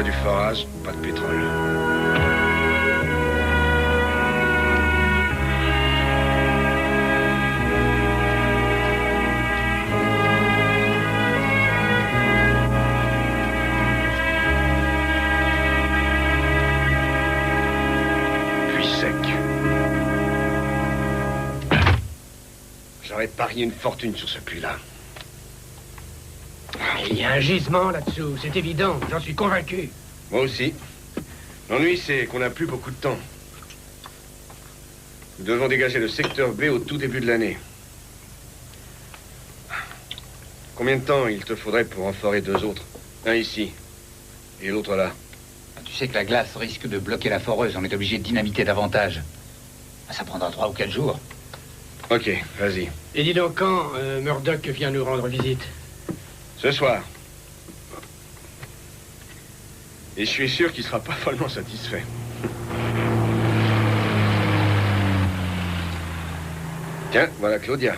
Résultat du forage, pas de pétrole. Puis sec. J'aurais parié une fortune sur ce puits-là. Il y a un gisement là-dessous, c'est évident, j'en suis convaincu. Moi aussi. L'ennui, c'est qu'on n'a plus beaucoup de temps. Nous devons dégager le secteur B au tout début de l'année. Combien de temps il te faudrait pour en forer 2 autres? Un ici et l'autre là. Tu sais que la glace risque de bloquer la foreuse, on est obligé de dynamiter davantage. Ça prendra 3 ou 4 jours. Ok, vas-y. Et dis donc quand Murdoch vient nous rendre visite? Ce soir. Et je suis sûr qu'il sera pas follement satisfait. Tiens, voilà Claudia.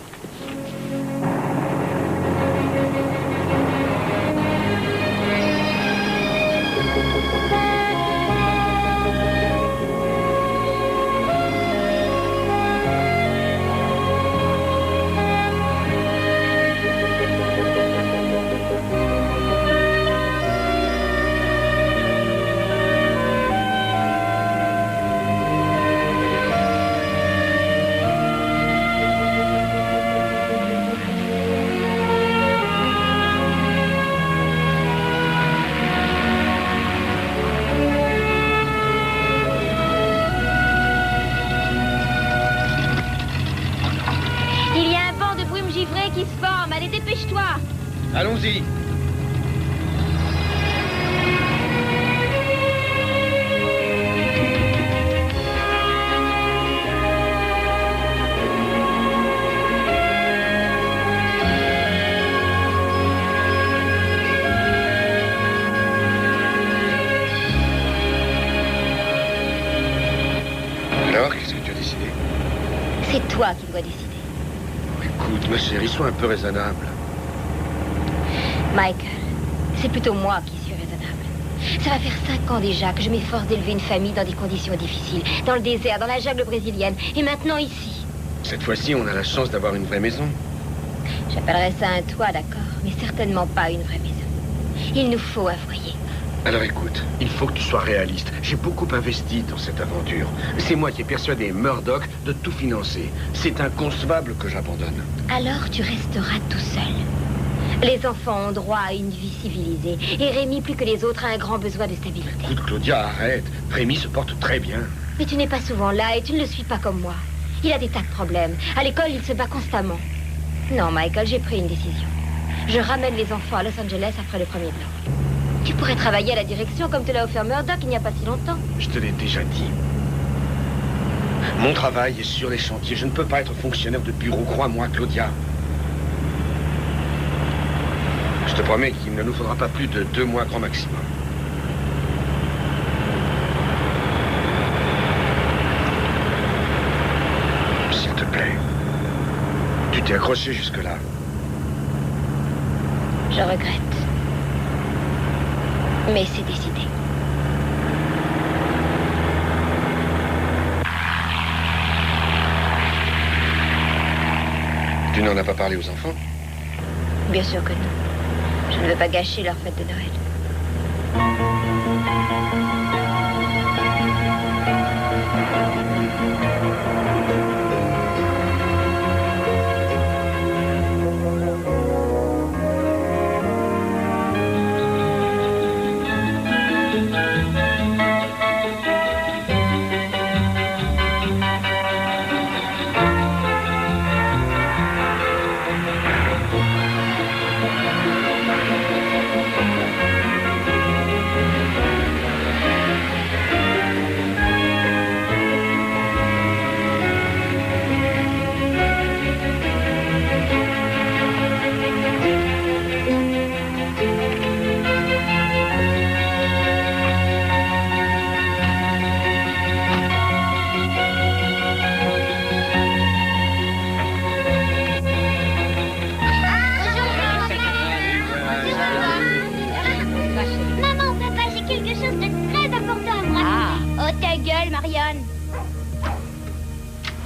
Allons-y. Alors, qu'est-ce que tu as décidé? C'est toi qui dois décider. Écoute, ma chérie, sois un peu raisonnable. Michael, c'est plutôt moi qui suis raisonnable. Ça va faire 5 ans déjà que je m'efforce d'élever une famille dans des conditions difficiles. Dans le désert, dans la jungle brésilienne, et maintenant ici. Cette fois-ci, on a la chance d'avoir une vraie maison. J'appellerais ça un toit, d'accord, mais certainement pas une vraie maison. Il nous faut un foyer. Alors écoute, il faut que tu sois réaliste. J'ai beaucoup investi dans cette aventure. C'est moi qui ai persuadé Murdoch de tout financer. C'est inconcevable que j'abandonne. Alors tu resteras tout seul. Les enfants ont droit à une vie civilisée. Et Rémi, plus que les autres, a un grand besoin de stabilité. Écoute, Claudia, arrête. Rémi se porte très bien. Mais tu n'es pas souvent là et tu ne le suis pas comme moi. Il a des tas de problèmes. À l'école, il se bat constamment. Non, Michael, j'ai pris une décision. Je ramène les enfants à Los Angeles après le premier blanc. Tu pourrais travailler à la direction comme te l'a offert Murdoch il n'y a pas si longtemps. Je te l'ai déjà dit. Mon travail est sur les chantiers. Je ne peux pas être fonctionnaire de bureau. Crois-moi, Claudia. Je te promets qu'il ne nous faudra pas plus de 2 mois grand maximum. S'il te plaît. Tu t'es accroché jusque-là. Je regrette. Mais c'est décidé. Tu n'en as pas parlé aux enfants? Bien sûr que non. Je ne veux pas gâcher leur fête de Noël. ta gueule, Marion.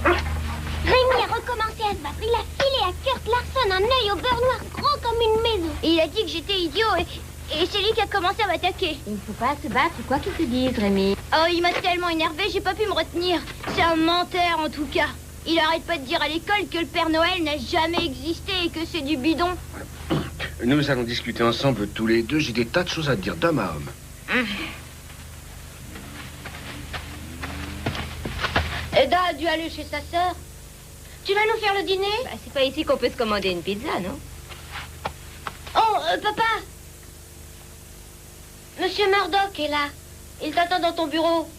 Rémi a recommencé à se battre. Il a filé à Kurt Larson un œil au beurre noir gros comme une maison. Et il a dit que j'étais idiot et c'est lui qui a commencé à m'attaquer. Il ne faut pas se battre, quoi qu'il te dise, Rémi. Oh, il m'a tellement énervé, j'ai pas pu me retenir. C'est un menteur, en tout cas. Il arrête pas de dire à l'école que le Père Noël n'a jamais existé et que c'est du bidon. Nous allons discuter ensemble tous les deux. J'ai des tas de choses à te dire d'homme à homme. Eda a dû aller chez sa sœur. Tu vas nous faire le dîner? Bah, c'est pas ici qu'on peut se commander une pizza, non? Oh, papa! Monsieur Murdoch est là. Il t'attend dans ton bureau.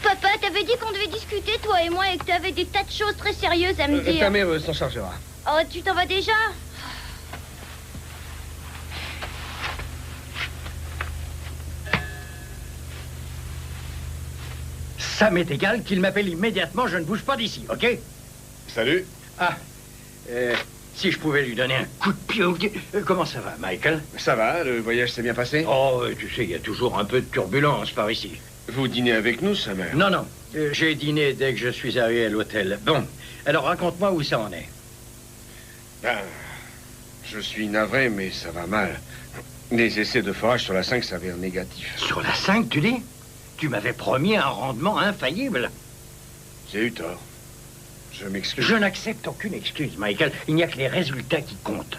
Papa, t'avais dit qu'on devait discuter, toi et moi, et que t'avais des tas de choses très sérieuses à me dire. Ta mère s'en chargera. Oh, tu t'en vas déjà? Ça m'est égal qu'il m'appelle immédiatement, je ne bouge pas d'ici, ok? Salut. Ah, si je pouvais lui donner un coup de pied au pied. Comment ça va, Michael? Ça va, le voyage s'est bien passé? Oh, tu sais, il y a toujours un peu de turbulence par ici. Vous dînez avec nous, sa mère? Non, non, j'ai dîné dès que je suis arrivé à l'hôtel. Bon, alors raconte-moi où ça en est. Ben, je suis navré, mais ça va mal. Les essais de forage sur la 5 s'avèrent négatifs. Sur la 5, tu dis? Tu m'avais promis un rendement infaillible. J'ai eu tort. Je m'excuse. Je n'accepte aucune excuse, Michael. Il n'y a que les résultats qui comptent.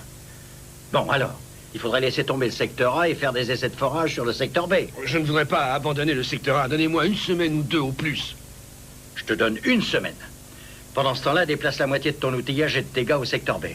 Bon, alors, il faudrait laisser tomber le secteur A et faire des essais de forage sur le secteur B. Je ne voudrais pas abandonner le secteur A. Donnez-moi une semaine ou deux au plus. Je te donne une semaine. Pendant ce temps-là, déplace la moitié de ton outillage et de tes gars au secteur B.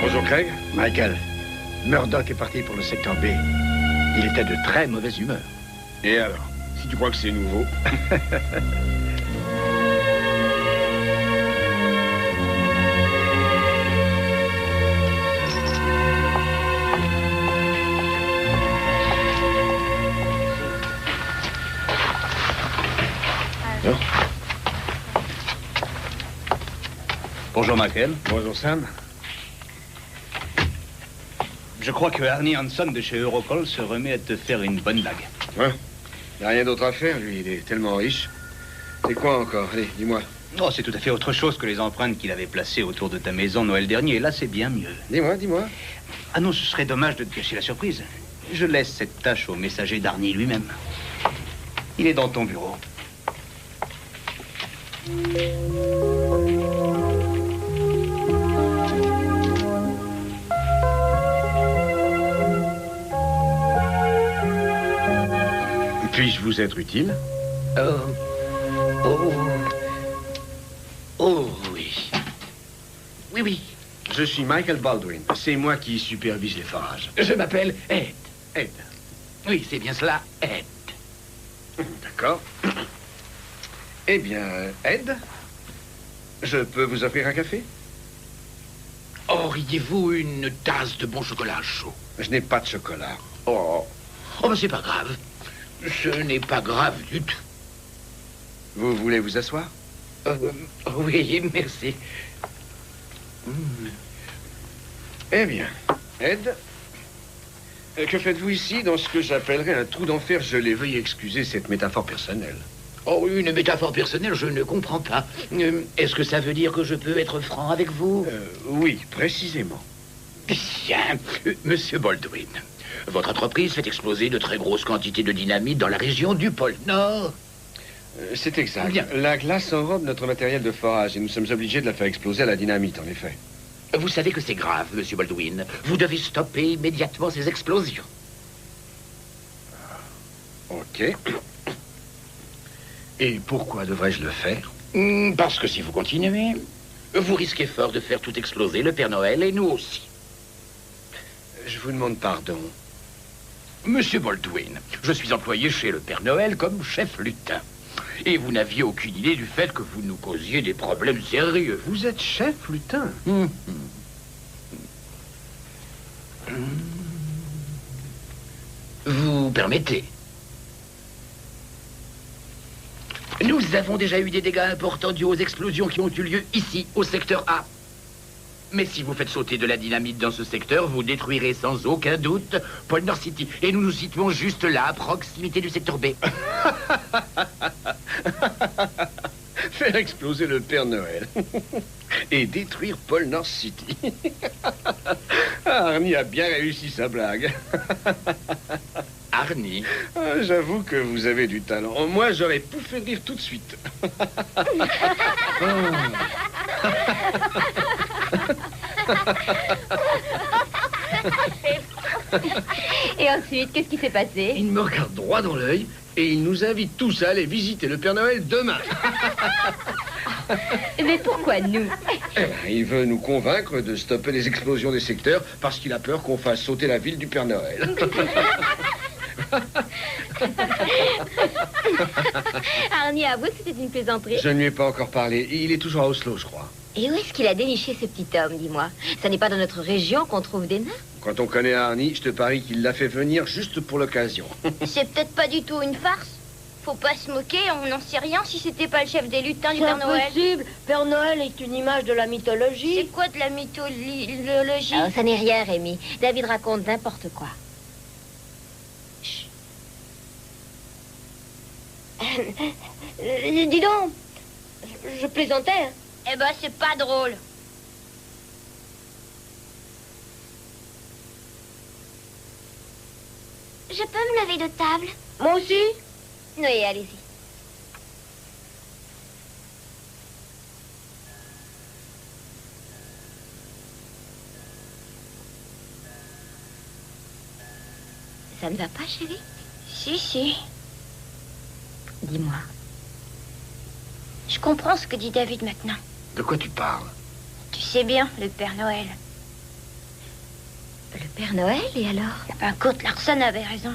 Bonjour, Craig. Michael, Murdoch est parti pour le secteur B. Il était de très mauvaise humeur. Et alors? Si tu crois que c'est nouveau. Bonjour, Michael. Bonjour, Sam. Je crois que Arnie Hanson de chez Europol se remet à te faire une bonne blague. Ouais. Il n'y a rien d'autre à faire, lui. Il est tellement riche. C'est quoi encore? Allez, dis-moi. Oh, c'est tout à fait autre chose que les empreintes qu'il avait placées autour de ta maison Noël dernier. Là, c'est bien mieux. Dis-moi. Ah non, ce serait dommage de te cacher la surprise. Je laisse cette tâche au messager d'Arnie lui-même. Il est dans ton bureau. Puis-je vous être utile? Oh, oui. Oui. Je suis Michael Baldwin. C'est moi qui supervise les forages. Je m'appelle Ed. Ed. Oui, c'est bien cela, Ed. D'accord. Eh bien, Ed, je peux vous offrir un café? Auriez-vous une tasse de bon chocolat chaud? Je n'ai pas de chocolat. Oh, mais c'est pas grave. Ce n'est pas grave du tout. Vous voulez vous asseoir? Oui, merci. Eh bien, Ed, que faites-vous ici dans ce que j'appellerais un trou d'enfer gelé? Veuillez excuser cette métaphore personnelle. Oh, une métaphore personnelle, je ne comprends pas. Est-ce que ça veut dire que je peux être franc avec vous? Oui, précisément. Bien. Monsieur Baldwin, votre entreprise fait exploser de très grosses quantités de dynamite dans la région du pôle Nord. C'est exact. Bien. La glace enrobe notre matériel de forage et nous sommes obligés de la faire exploser à la dynamite, en effet. Vous savez que c'est grave, Monsieur Baldwin. Vous devez stopper immédiatement ces explosions. Ok. Et pourquoi devrais-je le faire? Parce que si vous continuez, vous risquez fort de faire tout exploser, le Père Noël et nous aussi. Je vous demande pardon. Monsieur Baldwin, je suis employé chez le Père Noël comme chef lutin. Et vous n'aviez aucune idée du fait que vous nous causiez des problèmes sérieux. Vous êtes chef lutin? Vous permettez? Nous avons déjà eu des dégâts importants dus aux explosions qui ont eu lieu ici, au secteur A. Mais si vous faites sauter de la dynamite dans ce secteur, vous détruirez sans aucun doute Pole North City. Et nous nous situons juste là, à proximité du secteur B. Faire exploser le Père Noël. Et détruire Pole North City. Arnie a bien réussi sa blague. Arnie. J'avoue que vous avez du talent. Moi, j'aurais pouffé de rire tout de suite. Et ensuite, qu'est-ce qui s'est passé? Il me regarde droit dans l'œil et il nous invite tous à aller visiter le Père Noël demain. Mais pourquoi nous? Il veut nous convaincre de stopper les explosions des secteurs parce qu'il a peur qu'on fasse sauter la ville du Père Noël. Arnie avoue que c'était une plaisanterie. Je ne lui ai pas encore parlé. Il est toujours à Oslo, je crois. Et où est-ce qu'il a déniché ce petit homme, dis-moi? Ça n'est pas dans notre région qu'on trouve des nains? Quand on connaît Arnie, je te parie qu'il l'a fait venir juste pour l'occasion. C'est peut-être pas du tout une farce. Faut pas se moquer, on n'en sait rien si c'était pas le chef des lutins du Père Noël. C'est impossible. Père Noël est une image de la mythologie. C'est quoi de la mythologie? Oh, ça n'est rien, Rémi. David raconte n'importe quoi. Dis donc, je plaisantais. Hein. Eh ben, c'est pas drôle. Je peux me lever de table? Moi aussi. Oui, allez-y. Ça ne va pas, chérie? Si. Dis-moi. Je comprends ce que dit David maintenant. De quoi tu parles? Tu sais bien, le Père Noël. Le Père Noël, et alors? Ben, Kurt Larson avait raison.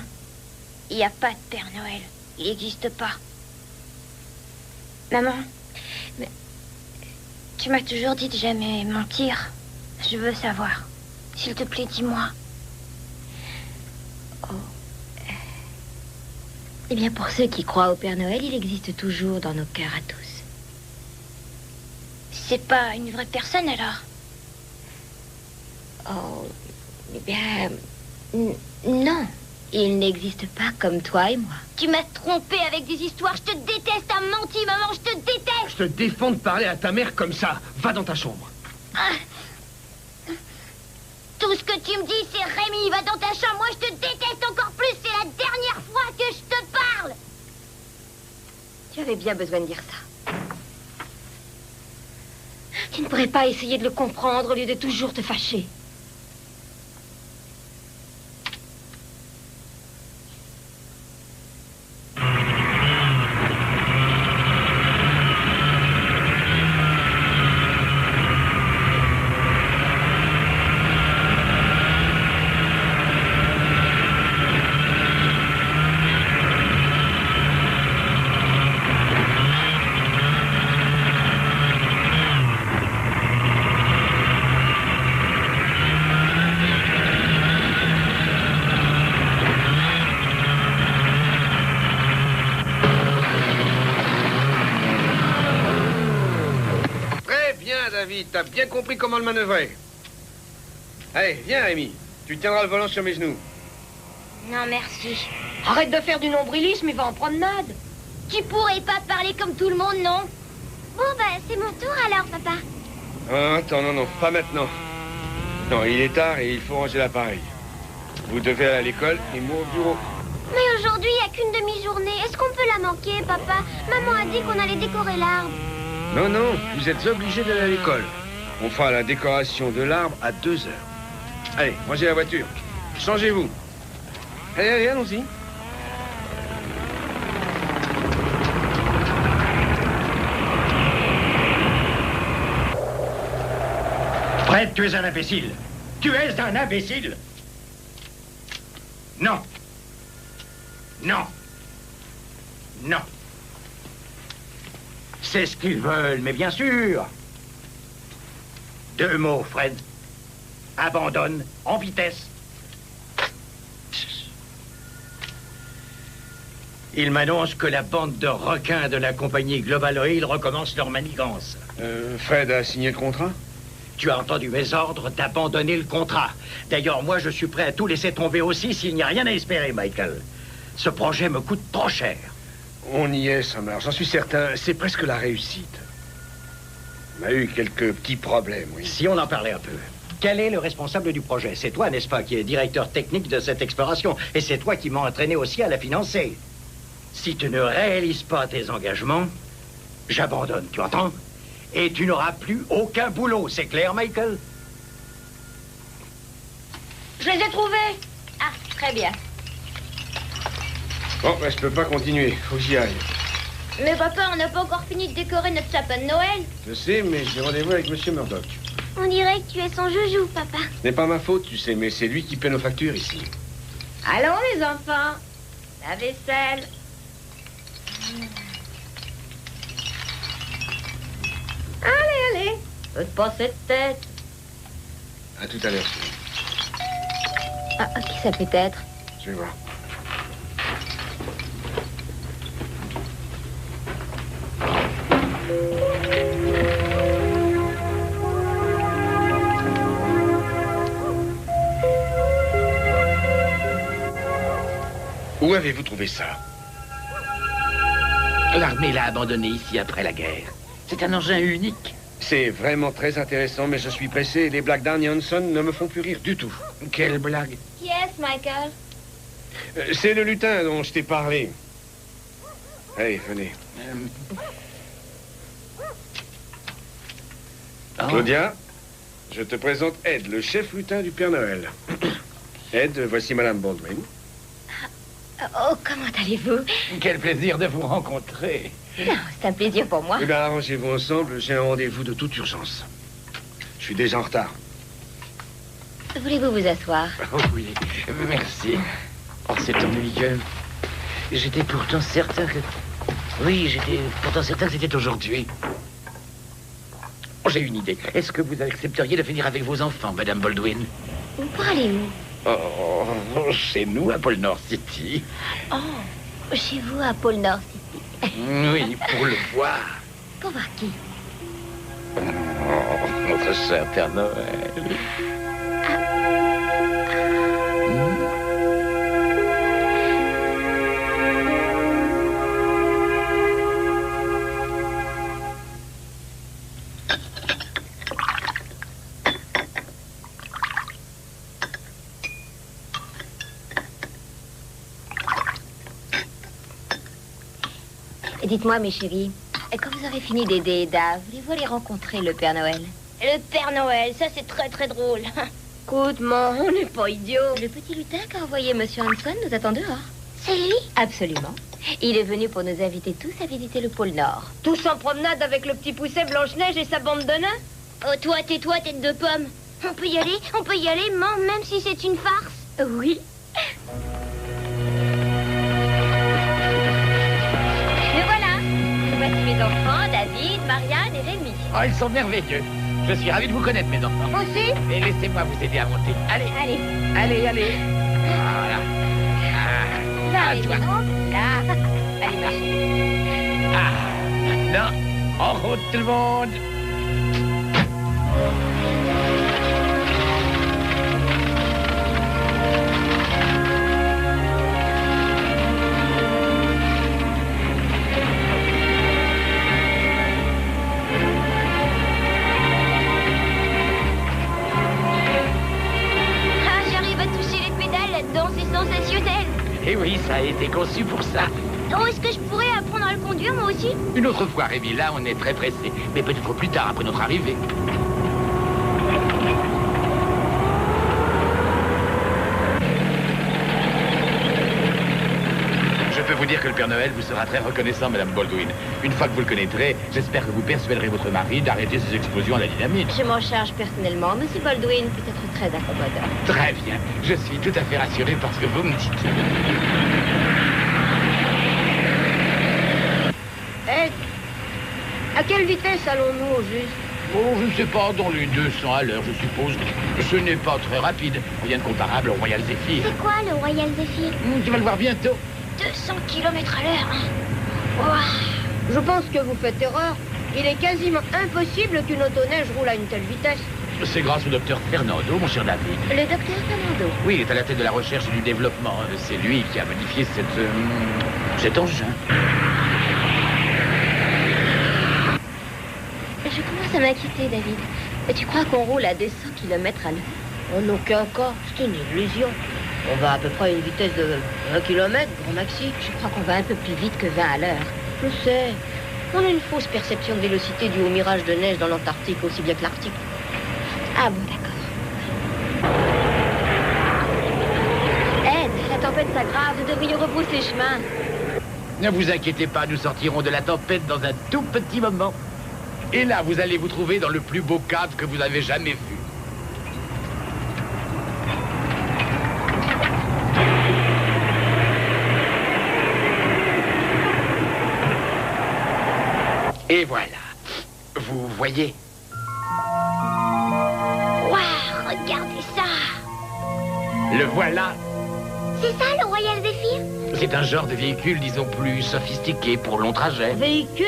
Il n'y a pas de Père Noël. Il n'existe pas. Maman, mais tu m'as toujours dit de jamais mentir. Je veux savoir. S'il te plaît, dis-moi. Oh. Eh bien, pour ceux qui croient au Père Noël, il existe toujours dans nos cœurs à tous. C'est pas une vraie personne, alors? Oh, eh bien... non. Il n'existe pas comme toi et moi. Tu m'as trompé avec des histoires. Je te déteste, t'as menti, maman, je te déteste. Je te défends de parler à ta mère comme ça. Va dans ta chambre. Tout ce que tu me dis, c'est Rémi, va dans ta chambre. Moi, je te déteste encore plus. C'est la dernière fois que je te parle. Tu avais bien besoin de dire ça. Tu ne pourrais pas essayer de le comprendre au lieu de toujours te fâcher. T'as bien compris comment le manœuvrer. Allez, viens, Rémi. Tu tiendras le volant sur mes genoux. Non, merci. Arrête de faire du nombrilisme, il va en promenade. Tu pourrais pas parler comme tout le monde, non? Bon, ben, c'est mon tour alors, papa. Ah, attends, non, pas maintenant. Non, il est tard et il faut ranger l'appareil. Vous devez aller à l'école et moi au bureau. Mais aujourd'hui, il n'y a qu'une demi-journée. Est-ce qu'on peut la manquer, papa? Maman a dit qu'on allait décorer l'arbre. Non, vous êtes obligés d'aller à l'école. On fera la décoration de l'arbre à 2h. Allez, rangez la voiture. Changez-vous. Allez, allons-y. Fred, tu es un imbécile. Tu es un imbécile. Non. Non. Non. C'est ce qu'ils veulent, mais bien sûr. 2 mots, Fred. Abandonne en vitesse. Ils m'annoncent que la bande de requins de la compagnie Global Oil recommence leur manigance. Fred a signé le contrat? Tu as entendu mes ordres d'abandonner le contrat. D'ailleurs, moi, je suis prêt à tout laisser tomber aussi s'il n'y a rien à espérer, Michael. Ce projet me coûte trop cher. On y est, Summer, j'en suis certain. C'est presque la réussite. On a eu quelques petits problèmes, oui. Si on en parlait un peu. Quel est le responsable du projet? C'est toi, n'est-ce pas, qui est directeur technique de cette exploration. Et c'est toi qui m'as entraîné aussi à la financer. Si tu ne réalises pas tes engagements, j'abandonne, tu entends? Et tu n'auras plus aucun boulot, c'est clair, Michael? Je les ai trouvés. Ah, très bien. Bon, ben, je peux pas continuer. Faut que j'y aille. Mais papa, on n'a pas encore fini de décorer notre sapin de Noël. Je sais, mais j'ai rendez-vous avec Monsieur Murdoch. On dirait que tu es son joujou, papa. Ce n'est pas ma faute, tu sais, mais c'est lui qui paie nos factures ici. Allons, les enfants. La vaisselle. Allez, allez. Faites pas cette tête. À tout à l'heure. Ah, qui ça peut être? Je vais voir. Où avez-vous trouvé ça? L'armée l'a abandonné ici après la guerre. C'est un engin unique. C'est vraiment très intéressant, mais je suis pressé. Les blagues d'Arnie Hanson ne me font plus rire du tout. Quelle blague? Qui est-ce, Michael? C'est le lutin dont je t'ai parlé. Allez, venez. Oh. Claudia, je te présente Ed, le chef lutin du Père Noël. Ed, voici Madame Baldwin. Oh, comment allez-vous? Quel plaisir de vous rencontrer. Non, c'est un plaisir pour moi. Eh bien, arrangez-vous ensemble, j'ai un rendez-vous de toute urgence. Je suis déjà en retard. Voulez-vous vous asseoir? Oh oui, merci. Oh, c'est ennuyeux. J'étais pourtant certain que... Oui, j'étais pourtant certain que c'était aujourd'hui. Oh, j'ai une idée. Est-ce que vous accepteriez de venir avec vos enfants, Madame Baldwin? Pour aller où? Oh, chez nous, à Pôle Nord City. Oh, chez vous à Pôle Nord City. Oui, pour le voir. Pour voir qui? Oh, notre cher Père Noël. Dites-moi, mes chéris, quand vous aurez fini d'aider Eda, voulez-vous aller rencontrer le Père Noël? Le Père Noël, ça c'est très très drôle. Écoute, man, on n'est pas idiots. Le petit lutin qu'a envoyé Monsieur Hanson nous attend dehors. C'est lui? Absolument. Il est venu pour nous inviter tous à visiter le pôle Nord. Tous en promenade avec le petit pousset Blanche-Neige et sa bande de nains. Oh, toi, tais-toi, tête de pomme. On peut y aller, même si c'est une farce. Oui. Me voilà. Voici mes enfants, David, Marianne et Rémi. Oh, ils sont merveilleux. Je suis ravi de vous connaître, mes enfants. Moi aussi? Et laissez-moi vous aider à monter. Allez, Allez. allez, allez. Voilà. Là, les toi. enfants. Là. Allez, marchez. Non, en route tout le monde. Ah, j'arrive à toucher les pédales là-dedans, c'est sensationnel. Et oui, ça a été conçu pour ça. Oh, est-ce que je pourrais apprendre à le conduire, moi aussi? Une autre fois, Rémi, là, on est très pressé. Mais peut-être plus tard, après notre arrivée. Je peux vous vous dire que le Père Noël vous sera très reconnaissant, Madame Baldwin. Une fois que vous le connaîtrez, j'espère que vous persuaderez votre mari d'arrêter ses explosions à la dynamite. Je m'en charge personnellement. Monsieur Baldwin peut être très accommodant. Très bien. Je suis tout à fait rassuré par ce que vous me dites. Ed, à quelle vitesse allons-nous au juste? Oh, je ne sais pas, dans les 200 à l'heure, je suppose. Ce n'est pas très rapide. Rien de comparable au Royal Zephyr. C'est quoi le Royal Zephyr? Tu vas le voir bientôt. 200 km à l'heure. Ouah. Je pense que vous faites erreur. Il est quasiment impossible qu'une autoneige roule à une telle vitesse. C'est grâce au docteur Fernando, mon cher David. Le docteur Fernando. Oui, il est à la tête de la recherche et du développement. C'est lui qui a modifié cet engin. Je commence à m'inquiéter, David. Tu crois qu'on roule à 200 km à l'heure? En aucun cas, c'est une illusion. On va à peu près à une vitesse de 1 km, grand maxi. Je crois qu'on va un peu plus vite que 20 à l'heure. Je sais. On a une fausse perception de vélocité due au mirage de neige dans l'Antarctique aussi bien que l'Arctique. Ah bon, d'accord. Ed, la tempête s'aggrave. Nous devrions rebrousser chemin. Ne vous inquiétez pas, nous sortirons de la tempête dans un tout petit moment. Et là, vous allez vous trouver dans le plus beau cadre que vous avez jamais vu. Et voilà. Vous voyez? Waouh, regardez ça. Le voilà. C'est ça le Royal Zephyr? C'est un genre de véhicule, disons, plus sophistiqué pour long trajet. Véhicule?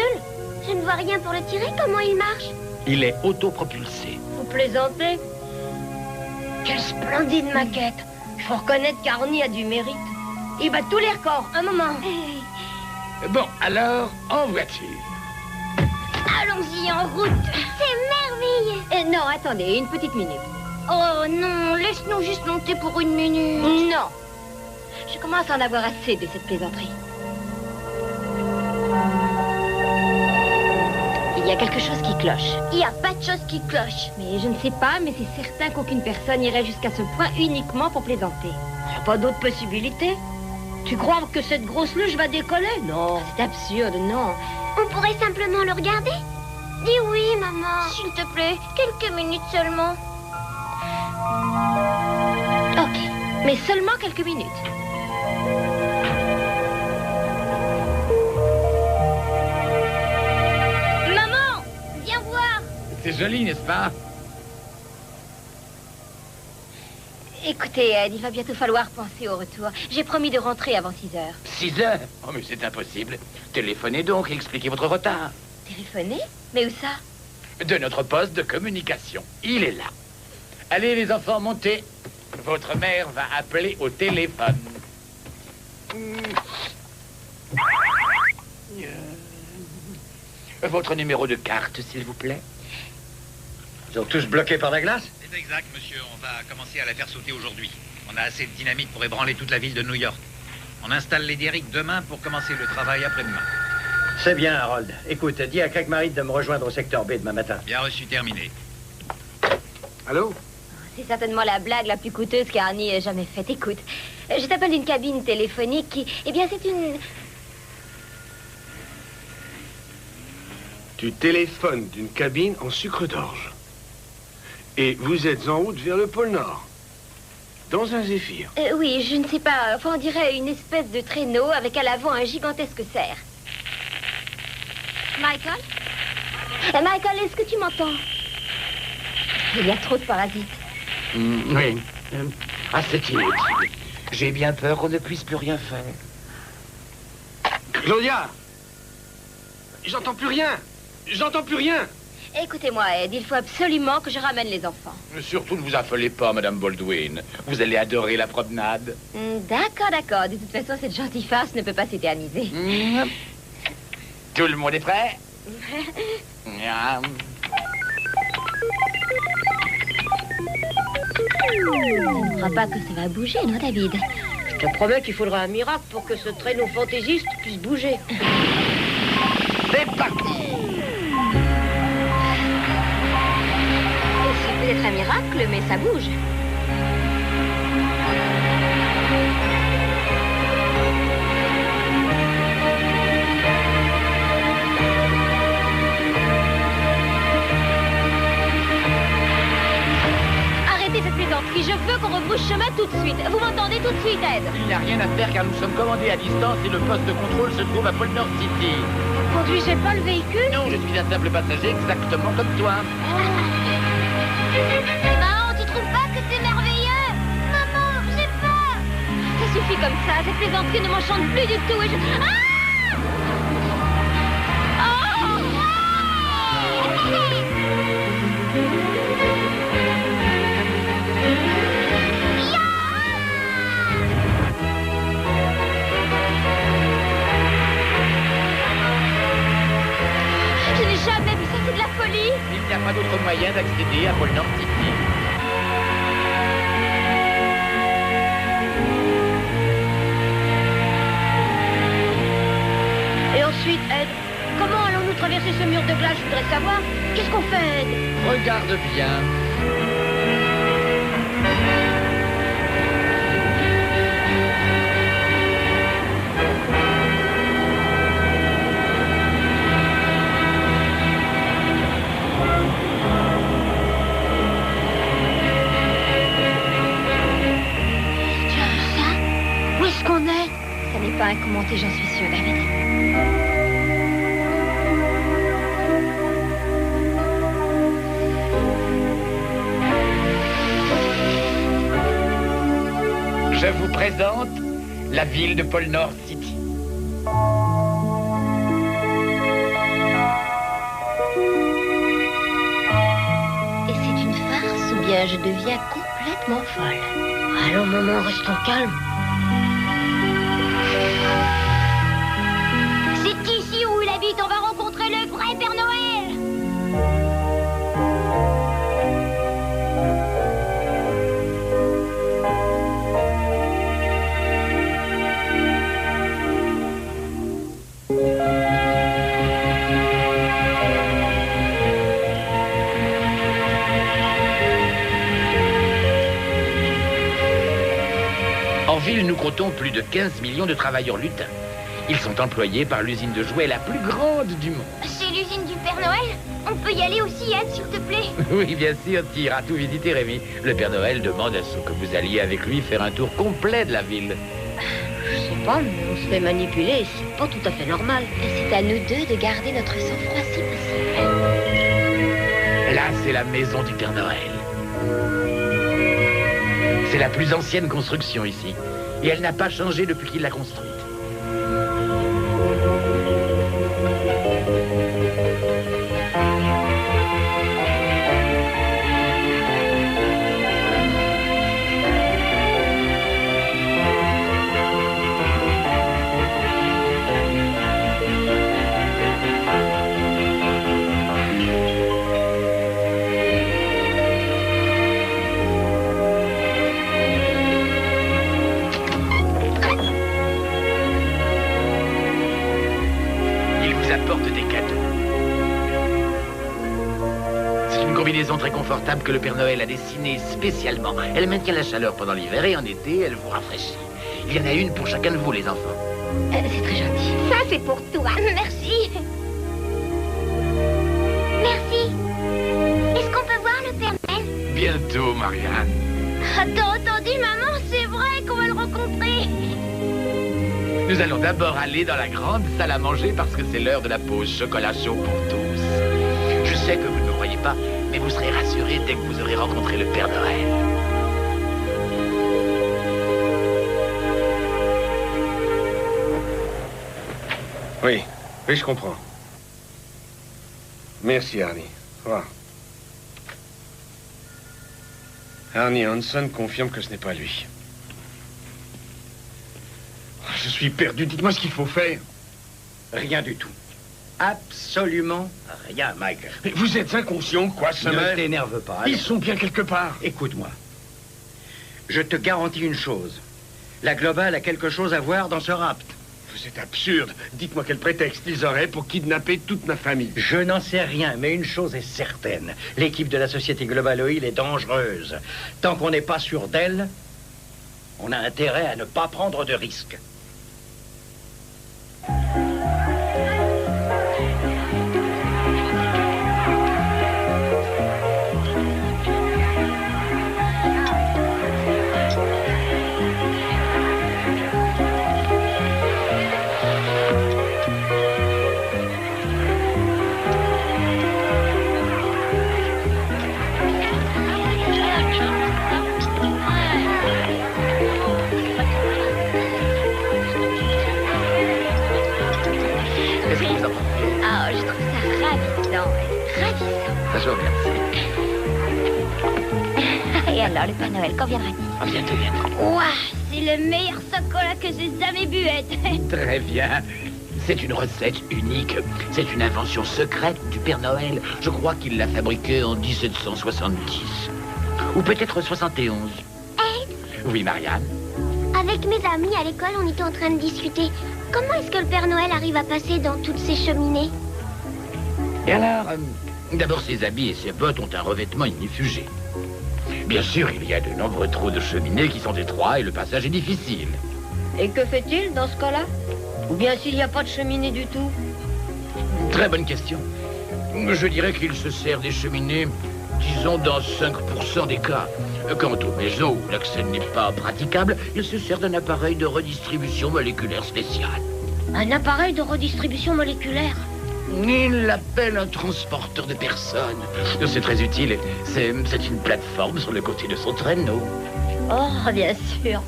Je ne vois rien pour le tirer. Comment il marche? Il est autopropulsé. Vous plaisantez? Quelle splendide maquette. Il faut reconnaître qu'Arnie a du mérite. Il bat tous les records. Un moment. Bon, alors, en voiture. Allons-y en route. C'est merveilleux. Non, attendez, une petite minute. Oh non, laisse-nous juste monter pour une minute. Non. Je commence à en avoir assez de cette plaisanterie. Il y a quelque chose qui cloche. Il n'y a pas de chose qui cloche. Mais je ne sais pas, mais c'est certain qu'aucune personne irait jusqu'à ce point uniquement pour plaisanter. Il n'y a pas d'autre possibilité. Tu crois que cette grosse luge va décoller? Non. C'est absurde, non. On pourrait simplement le regarder? Dis oui, maman. S'il te plaît, quelques minutes seulement. Ok, mais seulement quelques minutes. Maman, viens voir. C'est joli, n'est-ce pas? Écoutez, Ed, il va bientôt falloir penser au retour. J'ai promis de rentrer avant 6 heures. 6 heures? Oh, mais c'est impossible. Téléphonez donc et expliquez votre retard. Téléphoner? Mais où ça? De notre poste de communication. Il est là. Allez, les enfants, montez. Votre mère va appeler au téléphone. Votre numéro de carte, s'il vous plaît. Ils sont tous bloqués par la glace? C'est exact, monsieur. On va commencer à la faire sauter aujourd'hui. On a assez de dynamite pour ébranler toute la ville de New York. On installe les derricks demain pour commencer le travail après-demain. C'est bien, Harold. Écoute, dis à Craig-Marid de me rejoindre au secteur B demain matin. Bien reçu, terminé. Allô? C'est certainement la blague la plus coûteuse qu'Arnie ait jamais faite. Écoute, je t'appelle d'une cabine téléphonique qui... Eh bien, c'est une... Tu téléphones d'une cabine en sucre d'orge. Et vous êtes en route vers le pôle Nord. Dans un Zéphyr. Oui, je ne sais pas. Enfin, on dirait une espèce de traîneau avec à l'avant un gigantesque cerf. Michael? Michael, est-ce que tu m'entends? Il y a trop de parasites. Oui. C'est inutile. J'ai bien peur qu'on ne puisse plus rien faire. Claudia! J'entends plus rien! J'entends plus rien! Écoutez-moi, Ed, il faut absolument que je ramène les enfants. Surtout ne vous affolez pas, Madame Baldwin. Vous allez adorer la promenade. D'accord, d'accord. De toute façon, cette gentille farce ne peut pas s'éterniser. Tout le monde est prêt? Je ne crois pas que ça va bouger, non, David? Je te promets qu'il faudra un miracle pour que ce traîneau fantaisiste puisse bouger. C'est parti! C'est peut-être un miracle, mais ça bouge. de suite. Vous m'entendez tout de suite, Ed? Il n'y a rien à faire car nous sommes commandés à distance et le poste de contrôle se trouve à Pole North City. Vous conduisez pas le véhicule? Non, je suis un simple passager exactement comme toi. Maman, tu trouves pas que c'est merveilleux? Maman, j'ai peur. Ça suffit comme ça. Cette plaisanterie ne m'enchante plus du tout et je... Ah! Je n'ai jamais vu ça, c'est de la folie. Il n'y a pas d'autre moyen d'accéder à Pole North City. Et ensuite, Ed, comment allons-nous traverser ce mur de glace? Je voudrais savoir. Qu'est-ce qu'on fait, Ed? Regarde bien. Tu as vu ça? Où est-ce qu'on est? Ça n'est pas incommenté, j'en suis sûre, David. Je vous présente la ville de Pole North City. Et c'est une farce ou bien je deviens complètement folle? Allons, maman, restons calmes. C'est ici où il habite, on va rencontrer le vrai Père Noël. En ville, nous comptons plus de 15 millions de travailleurs lutins. Ils sont employés par l'usine de jouets la plus grande du monde. C'est l'usine du Père Noël? On peut y aller aussi, Ed, s'il te plaît? Oui, bien sûr, tu iras tout visiter, Rémi. Le Père Noël demande à ce que vous alliez avec lui faire un tour complet de la ville. Je sais pas, mais on se fait manipuler. C'est pas tout à fait normal. Et c'est à nous deux de garder notre sang-froid si possible. Là, c'est la maison du Père Noël. C'est la plus ancienne construction ici. Et elle n'a pas changé depuis qu'il l'a construite. Apporte des cadeaux. C'est une combinaison très confortable que le Père Noël a dessinée spécialement. Elle maintient la chaleur pendant l'hiver et en été, elle vous rafraîchit. Il y en a une pour chacun de vous, les enfants. C'est très gentil. Ça, c'est pour toi. Merci. Merci. Est-ce qu'on peut voir le Père Noël? Bientôt, Marianne. T'as entendu, maman? C'est vrai qu'on va le rencontrer. Nous allons d'abord aller dans la grande salle à manger parce que c'est l'heure de la pause chocolat chaud pour tous. Je sais que vous ne me croyez pas, mais vous serez rassurés dès que vous aurez rencontré le Père Noël. Oui, je comprends. Merci, Arnie. Au revoir. Arnie Hanson confirme que ce n'est pas lui. Je suis perdu. Dites-moi ce qu'il faut faire. Rien du tout. Absolument rien, Michael. Mais vous êtes inconscient, quoi, Ne Summer? t'énerve pas. Ils sont bien quelque part. Écoute-moi. Je te garantis une chose. La Globale a quelque chose à voir dans ce rapt. Vous êtes absurde. Dites-moi quel prétexte ils auraient pour kidnapper toute ma famille. Je n'en sais rien, mais une chose est certaine. L'équipe de la société Global Oil est dangereuse. Tant qu'on n'est pas sûr d'elle, on a intérêt à ne pas prendre de risques. Oh, je trouve ça ravissant. Ravissant. Ça se voit bien. Et alors, le Père Noël, quand viendra-t-il? Ah, bientôt, bientôt. Ouah, c'est le meilleur chocolat que j'ai jamais bu, Ed. Très bien. C'est une recette unique. C'est une invention secrète du Père Noël. Je crois qu'il l'a fabriquée en 1770. Ou peut-être 71. Ed, Oui, Marianne? avec mes amis à l'école, on était en train de discuter. Comment est-ce que le Père Noël arrive à passer dans toutes ces cheminées? Et alors, d'abord, ses habits et ses bottes ont un revêtement ignifugé. Bien sûr, il y a de nombreux trous de cheminée qui sont étroits et le passage est difficile. Et que fait-il dans ce cas-là? Ou bien s'il n'y a pas de cheminée du tout? Très bonne question. Je dirais qu'il se sert des cheminées, disons, dans 5% des cas. Quant aux maisons où l'accès n'est pas praticable, il se sert d'un appareil de redistribution moléculaire spécial. Un appareil de redistribution moléculaire? Il l'appelle un transporteur de personnes. C'est très utile. C'est une plateforme sur le côté de son traîneau. Oh, bien sûr.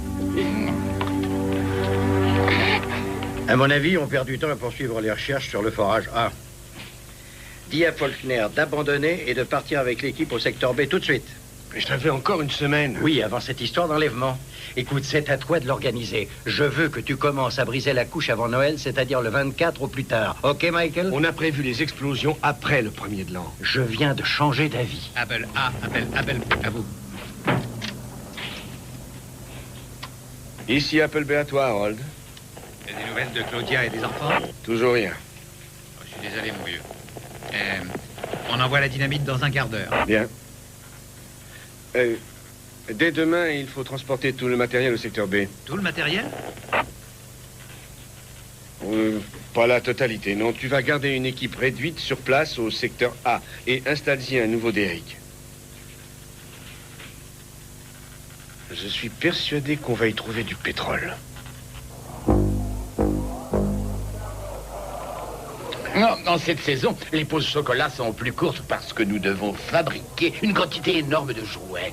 À mon avis, on perd du temps à poursuivre les recherches sur le forage A. Dis à Faulkner d'abandonner et de partir avec l'équipe au secteur B tout de suite. Mais je t'avais encore une semaine. Oui, avant cette histoire d'enlèvement. Écoute, c'est à toi de l'organiser. Je veux que tu commences à briser la couche avant Noël, c'est-à-dire le 24 au plus tard. Ok, Michael? On a prévu les explosions après le 1er de l'an. Je viens de changer d'avis. Abel A, Abel, à vous. Ici Apple B à toi, Harold. Il y a des nouvelles de Claudia et des enfants? Toujours rien. Oh, je suis désolé, mon vieux. On envoie la dynamite dans un quart d'heure. Bien. Dès demain, il faut transporter tout le matériel au secteur B. Tout le matériel? Pas la totalité, non. Tu vas garder une équipe réduite sur place au secteur A et installe-y un nouveau Derrick. Je suis persuadé qu'on va y trouver du pétrole. Non, en cette saison, les pauses chocolat sont plus courtes parce que nous devons fabriquer une quantité énorme de jouets.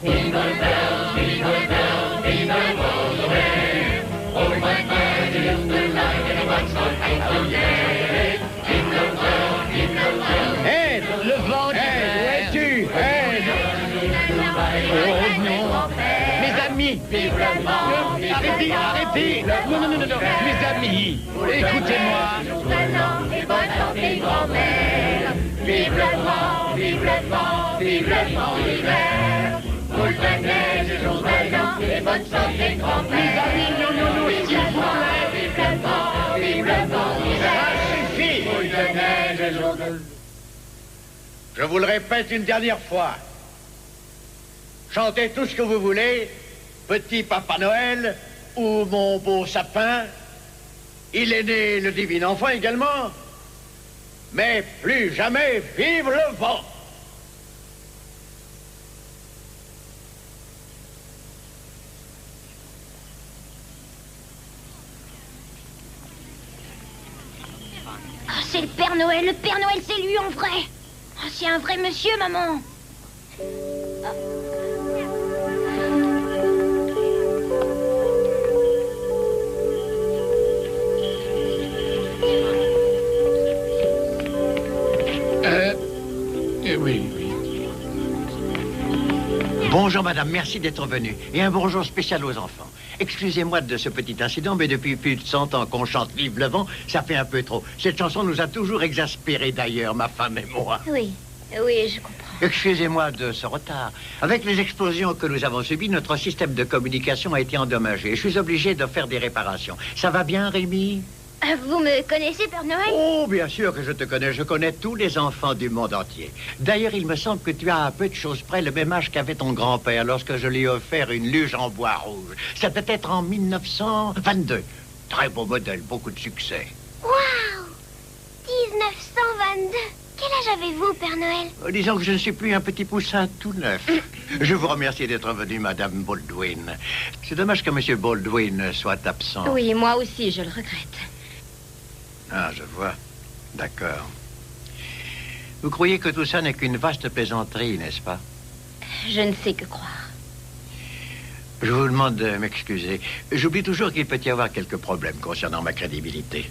Ed, le vent, où es-tu? Ed! Oh non! Mes amis! Arrêtez, arrêtez! Non, non, non, non, non! Mes amis! Écoutez-moi! Et bonne santé, grand-mère. Vive le vent, vive le vent, vive le vent l'hiver. Boule de neige et jours brillants, et bonne santé, grand-mère. Mes amis, non, non, non, s'il vous plaît! Vive le vent, vive le vent l'hiver. Ça suffit! Boule de neige et jours de... Je vous le répète une dernière fois. Chantez tout ce que vous voulez, petit Papa Noël ou mon beau sapin. Il est né le divin enfant également. Mais plus jamais vive le vent. Ah, c'est le Père Noël. Le Père Noël, c'est lui en vrai. Ah, c'est un vrai monsieur, maman. Oui, oui. Bonjour, madame, merci d'être venue. Et un bonjour spécial aux enfants. Excusez-moi de ce petit incident, mais depuis plus de 100 ans qu'on chante Vive le vent, ça fait un peu trop. Cette chanson nous a toujours exaspérés d'ailleurs, ma femme et moi. Oui, oui, je comprends. Excusez-moi de ce retard. Avec les explosions que nous avons subies, notre système de communication a été endommagé. Je suis obligé de faire des réparations. Ça va bien, Rémi? Vous me connaissez, Père Noël? Oh, bien sûr que je te connais. Je connais tous les enfants du monde entier. D'ailleurs, il me semble que tu as à peu de choses près le même âge qu'avait ton grand-père lorsque je lui ai offert une luge en bois rouge. Ça peut être en 1922. Très beau modèle, beaucoup de succès. Waouh! 1922. Quel âge avez-vous, Père Noël? Disons que je ne suis plus un petit poussin tout neuf. Je vous remercie d'être venue, Madame Baldwin. C'est dommage que Monsieur Baldwin soit absent. Oui, moi aussi, je le regrette. Ah, je vois. D'accord. Vous croyez que tout ça n'est qu'une vaste plaisanterie, n'est-ce pas? Je ne sais que croire. Je vous demande de m'excuser. J'oublie toujours qu'il peut y avoir quelques problèmes concernant ma crédibilité.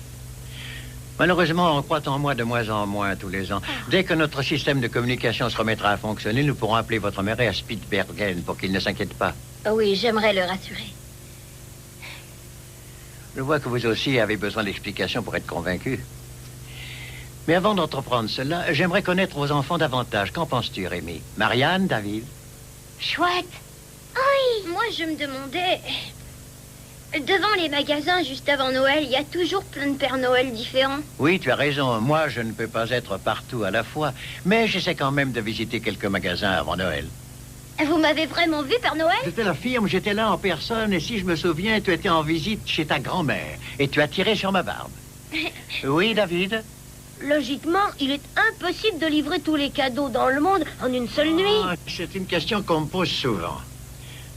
Malheureusement, on croit en moi de moins en moins tous les ans. Dès que notre système de communication se remettra à fonctionner, nous pourrons appeler votre mère à Spitsbergen pour qu'il ne s'inquiète pas. Oui, j'aimerais le rassurer. Je vois que vous aussi avez besoin d'explications pour être convaincu. Mais avant d'entreprendre cela, j'aimerais connaître vos enfants davantage. Qu'en penses-tu, Rémi? Marianne, David? Chouette. Oui, moi je me demandais... Devant les magasins, juste avant Noël, il y a toujours plein de Pères Noël différents. Oui, tu as raison. Moi, je ne peux pas être partout à la fois. Mais j'essaie quand même de visiter quelques magasins avant Noël. Vous m'avez vraiment vu, Père Noël? Je te l'affirme, j'étais là en personne. Et si je me souviens, tu étais en visite chez ta grand-mère. Et tu as tiré sur ma barbe. Oui, David? Logiquement, il est impossible de livrer tous les cadeaux dans le monde en une seule nuit. C'est une question qu'on me pose souvent.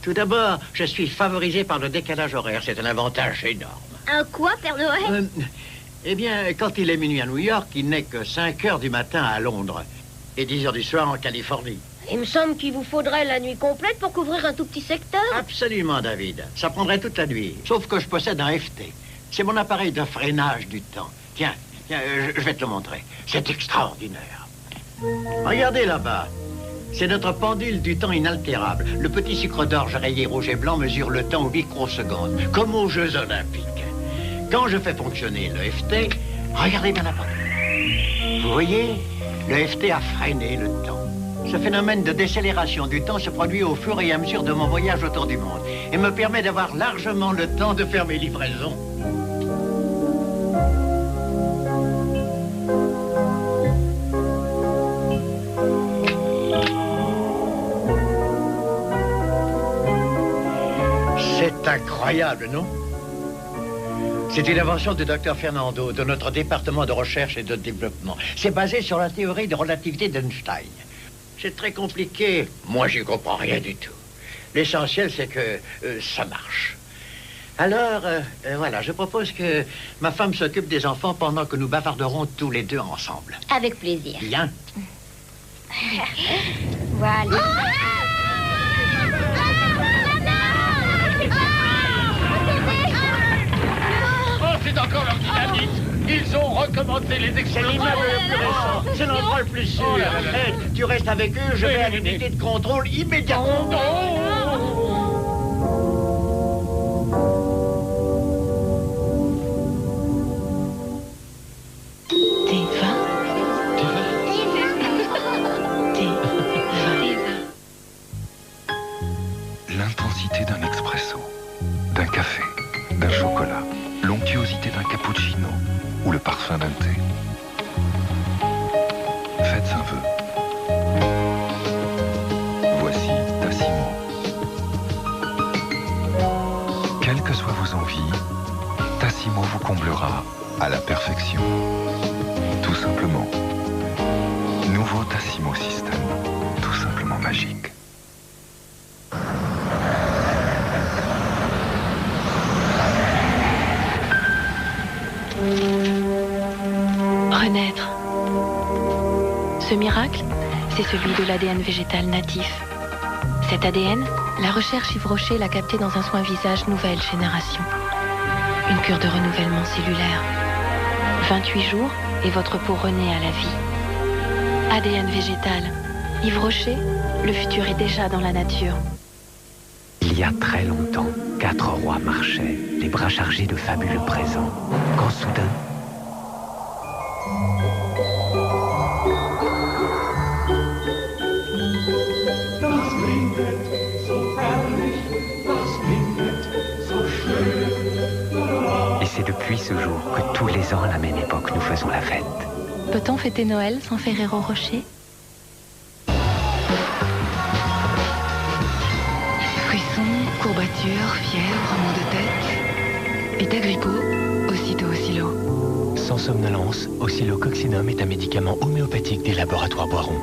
Tout d'abord, je suis favorisé par le décalage horaire. C'est un avantage énorme. Un quoi, Père Noël? Eh bien, quand il est minuit à New York, il n'est que 5 heures du matin à Londres et 10 heures du soir en Californie. Il me semble qu'il vous faudrait la nuit complète pour couvrir un tout petit secteur. Absolument, David. Ça prendrait toute la nuit. Sauf que je possède un FT. C'est mon appareil de freinage du temps. Tiens, je vais te le montrer. C'est extraordinaire. Regardez là-bas. C'est notre pendule du temps inaltérable. Le petit sucre d'orge rayé rouge et blanc mesure le temps au microsecondes, comme aux Jeux Olympiques. Quand je fais fonctionner le FT, regardez bien la pendule. Vous voyez, le FT a freiné le temps. Ce phénomène de décélération du temps se produit au fur et à mesure de mon voyage autour du monde et me permet d'avoir largement le temps de faire mes livraisons. C'est incroyable, non? C'est une invention du docteur Fernando, de notre département de recherche et de développement. C'est basé sur la théorie de relativité d'Einstein. C'est très compliqué. Moi, j'y comprends rien du tout. L'essentiel, c'est que ça marche. Alors, voilà, je propose que ma femme s'occupe des enfants pendant que nous bavarderons tous les deux ensemble. Avec plaisir. Bien. Voilà. C'est encore leur dynamite. Ils ont recommencé les explosions. C'est l'immeuble le plus récent. C'est l'endroit le plus sûr. Ed, tu restes avec eux, je vais à l'unité de contrôle immédiatement. L'intensité d'un expresso, d'un café, d'un chocolat, l'onctuosité d'un cappuccino ou le parfum d'un thé. Faites un vœu. Voici Tassimo. Quelles que soient vos envies, Tassimo vous comblera à la perfection. Tout simplement. Nouveau Tassimo System. Tout simplement magique. Renaître. Ce miracle, c'est celui de l'ADN végétal natif. Cet ADN, la recherche Yves Rocher l'a capté dans un soin visage nouvelle génération. Une cure de renouvellement cellulaire. 28 jours et votre peau renaît à la vie. ADN végétal. Yves Rocher, le futur est déjà dans la nature. Il y a très longtemps, 4 rois marchaient, les bras chargés de fabuleux présents, quand soudain... Et c'est depuis ce jour que tous les ans, à la même époque, nous faisons la fête. Peut-on fêter Noël sans Ferrero Rocher? Courbatures, fièvre, maux de tête. Et Agrico, aussitôt Oscillo. Sans somnolence, Oscillococcinum est un médicament homéopathique des laboratoires Boiron.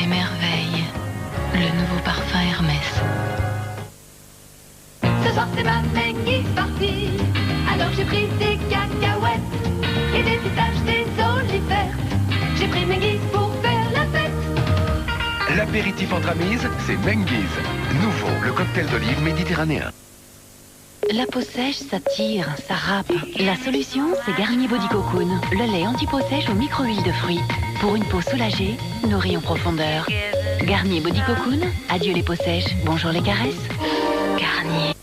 des merveilles. Le nouveau parfum Hermès. Ce soir c'est ma Menguise partie. Alors j'ai pris des cacahuètes et des pistaches, des olives vertes. J'ai pris Menguise pour faire la fête. L'apéritif entre amis, c'est Menguise. Nouveau, le cocktail d'olive méditerranéen. La peau sèche, ça tire, ça râpe. La solution, c'est Garnier Body Cocoon. Le lait anti-peau sèche aux micro-huiles de fruits. Pour une peau soulagée, nourrie en profondeur. Garnier Body Cocoon, adieu les peaux sèches, bonjour les caresses. Garnier.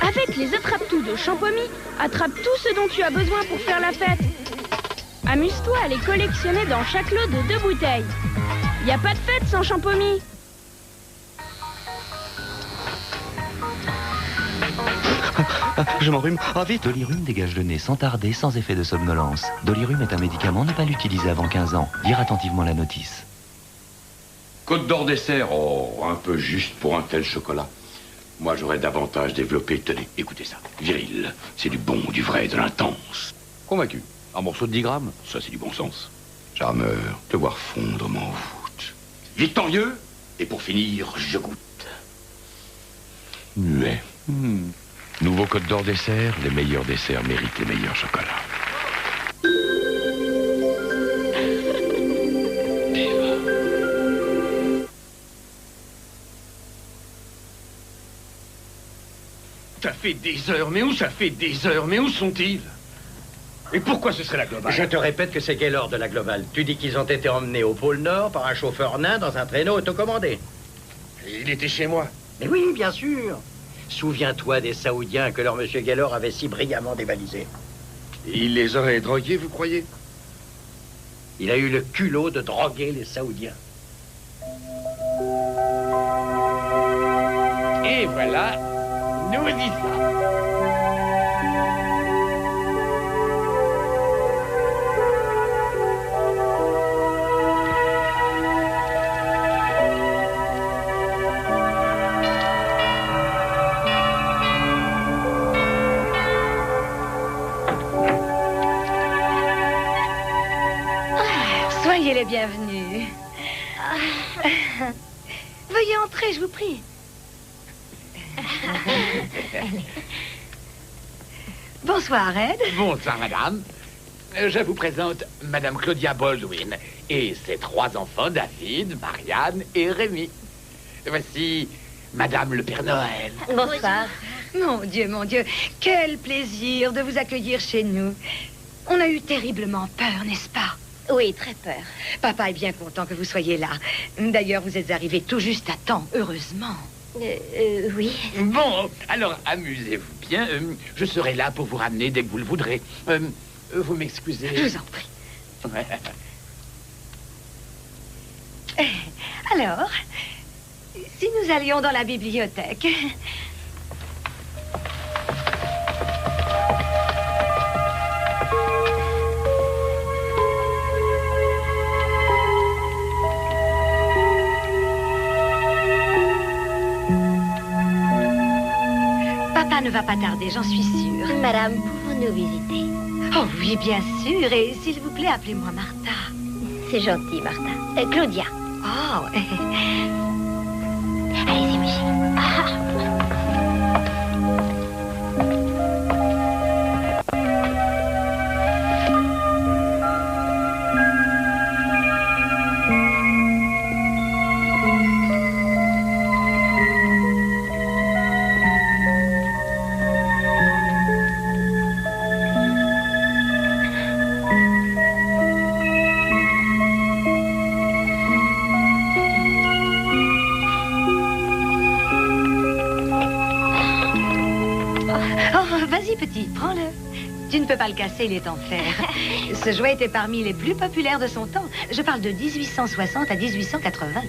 Avec les attrape-tout de Champomy, attrape tout ce dont tu as besoin pour faire la fête. Amuse-toi à les collectionner dans chaque lot de 2 bouteilles. Y a pas de fête sans Champomy. Je m'enrhume. Ah, vite. Dolirum dégage le nez sans tarder, sans effet de somnolence. Dolirum est un médicament, ne pas l'utiliser avant 15 ans. Lire attentivement la notice. Côte d'Or dessert, oh, un peu juste pour un tel chocolat. Moi, j'aurais davantage développé, tenez, écoutez ça. Viril, c'est du bon, du vrai, de l'intense. Convaincu. Un morceau de 10 grammes, ça c'est du bon sens. Charmeur, te voir fondre m'envoûte. Vite tant mieux, et pour finir, je goûte. Muet. Nouveau Côte d'Or dessert, les meilleurs desserts méritent les meilleurs chocolats. Ça fait des heures, mais où ça fait des heures? Mais où sont-ils? Et pourquoi ce serait la Globale? Je te répète que c'est Gaylord de la Globale. Tu dis qu'ils ont été emmenés au pôle Nord par un chauffeur nain dans un traîneau autocommandé. Il était chez moi. Mais oui, bien sûr. Souviens-toi des Saoudiens que leur monsieur Gaylord avait si brillamment dévalisés. Il les aurait drogués, vous croyez? Il a eu le culot de droguer les Saoudiens. Et voilà, nous y sommes. Soyez les bienvenus. Veuillez entrer, je vous prie. Bonsoir, Ed. Bonsoir, madame. Je vous présente madame Claudia Baldwin et ses 3 enfants, David, Marianne et Rémi. Voici madame le Père Noël. Bonsoir. Mon Dieu, quel plaisir de vous accueillir chez nous. On a eu terriblement peur, n'est-ce pas? Oui, très peur. Papa est bien content que vous soyez là. D'ailleurs, vous êtes arrivés tout juste à temps, heureusement. Oui. Bon, alors amusez-vous bien. Je serai là pour vous ramener dès que vous le voudrez. Vous m'excusez. Je vous en prie. Alors, si nous allions dans la bibliothèque... Papa ne va pas tarder, j'en suis sûre. Madame, pouvons-nous visiter? Oh oui, bien sûr. Et s'il vous plaît, appelez-moi Martha. C'est gentil, Martha. Claudia. Oh. Allez-y, Michi. Vas-y, petit, prends-le. Tu ne peux pas le casser, il est en fer. Ce jouet était parmi les plus populaires de son temps. Je parle de 1860 à 1880.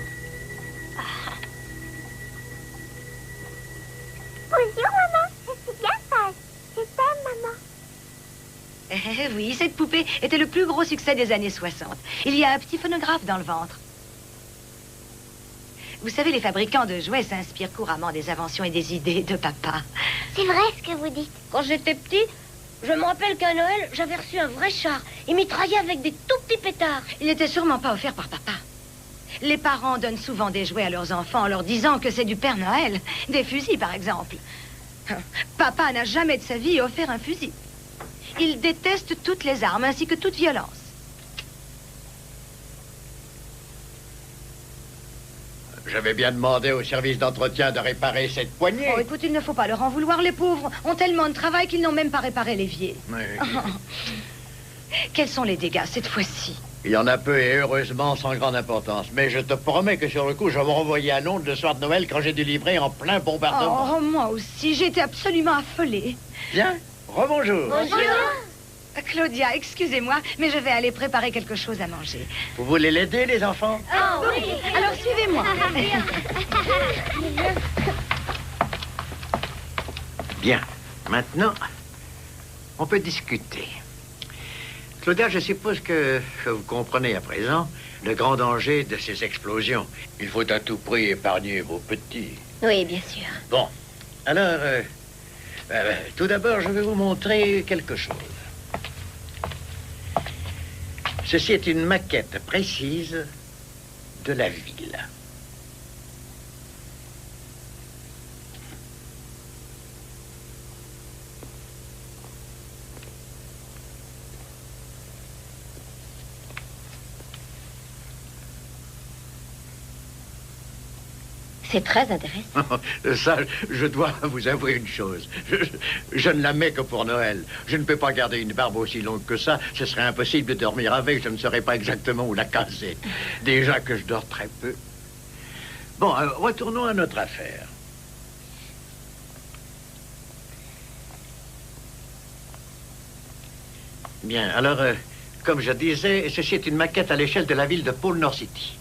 Bonjour, maman. Je suis bien sage. Je t'aime, maman. Oui, cette poupée était le plus gros succès des années 60. Il y a un petit phonographe dans le ventre. Vous savez, les fabricants de jouets s'inspirent couramment des inventions et des idées de papa. C'est vrai ce que vous dites. Quand j'étais petit, je me rappelle qu'à Noël, j'avais reçu un vrai char. Il mitraillait avec des tout petit pétard. Il n'était sûrement pas offert par papa. Les parents donnent souvent des jouets à leurs enfants en leur disant que c'est du Père Noël. Des fusils, par exemple. Papa n'a jamais de sa vie offert un fusil. Il déteste toutes les armes ainsi que toute violence. J'avais bien demandé au service d'entretien de réparer cette poignée. Oh, écoute, il ne faut pas leur en vouloir. Les pauvres ont tellement de travail qu'ils n'ont même pas réparé l'évier. Oui. Quels sont les dégâts cette fois-ci? Il y en a peu et heureusement sans grande importance. Mais je te promets que sur le coup, je vais me renvoyer à Londres le soir de Noël quand j'ai dû livrer en plein bombardement. Oh, moi aussi, j'étais absolument affolée. Bien, rebonjour. Bonjour. Claudia, excusez-moi, mais je vais aller préparer quelque chose à manger. Vous voulez l'aider, les enfants? Oh, oui. Alors suivez-moi. Bien, maintenant, on peut discuter. Claudia, je suppose que vous comprenez à présent le grand danger de ces explosions. Il faut à tout prix épargner vos petits. Oui, bien sûr. Bon, alors, tout d'abord, je vais vous montrer quelque chose. Ceci est une maquette précise de la ville. C'est très intéressant. Ça, je dois vous avouer une chose. Je ne la mets que pour Noël. Je ne peux pas garder une barbe aussi longue que ça. Ce serait impossible de dormir avec. Je ne saurais pas exactement où la caser. Déjà que je dors très peu. Bon, retournons à notre affaire. Bien, alors, comme je disais, ceci est une maquette à l'échelle de la ville de Pole North City.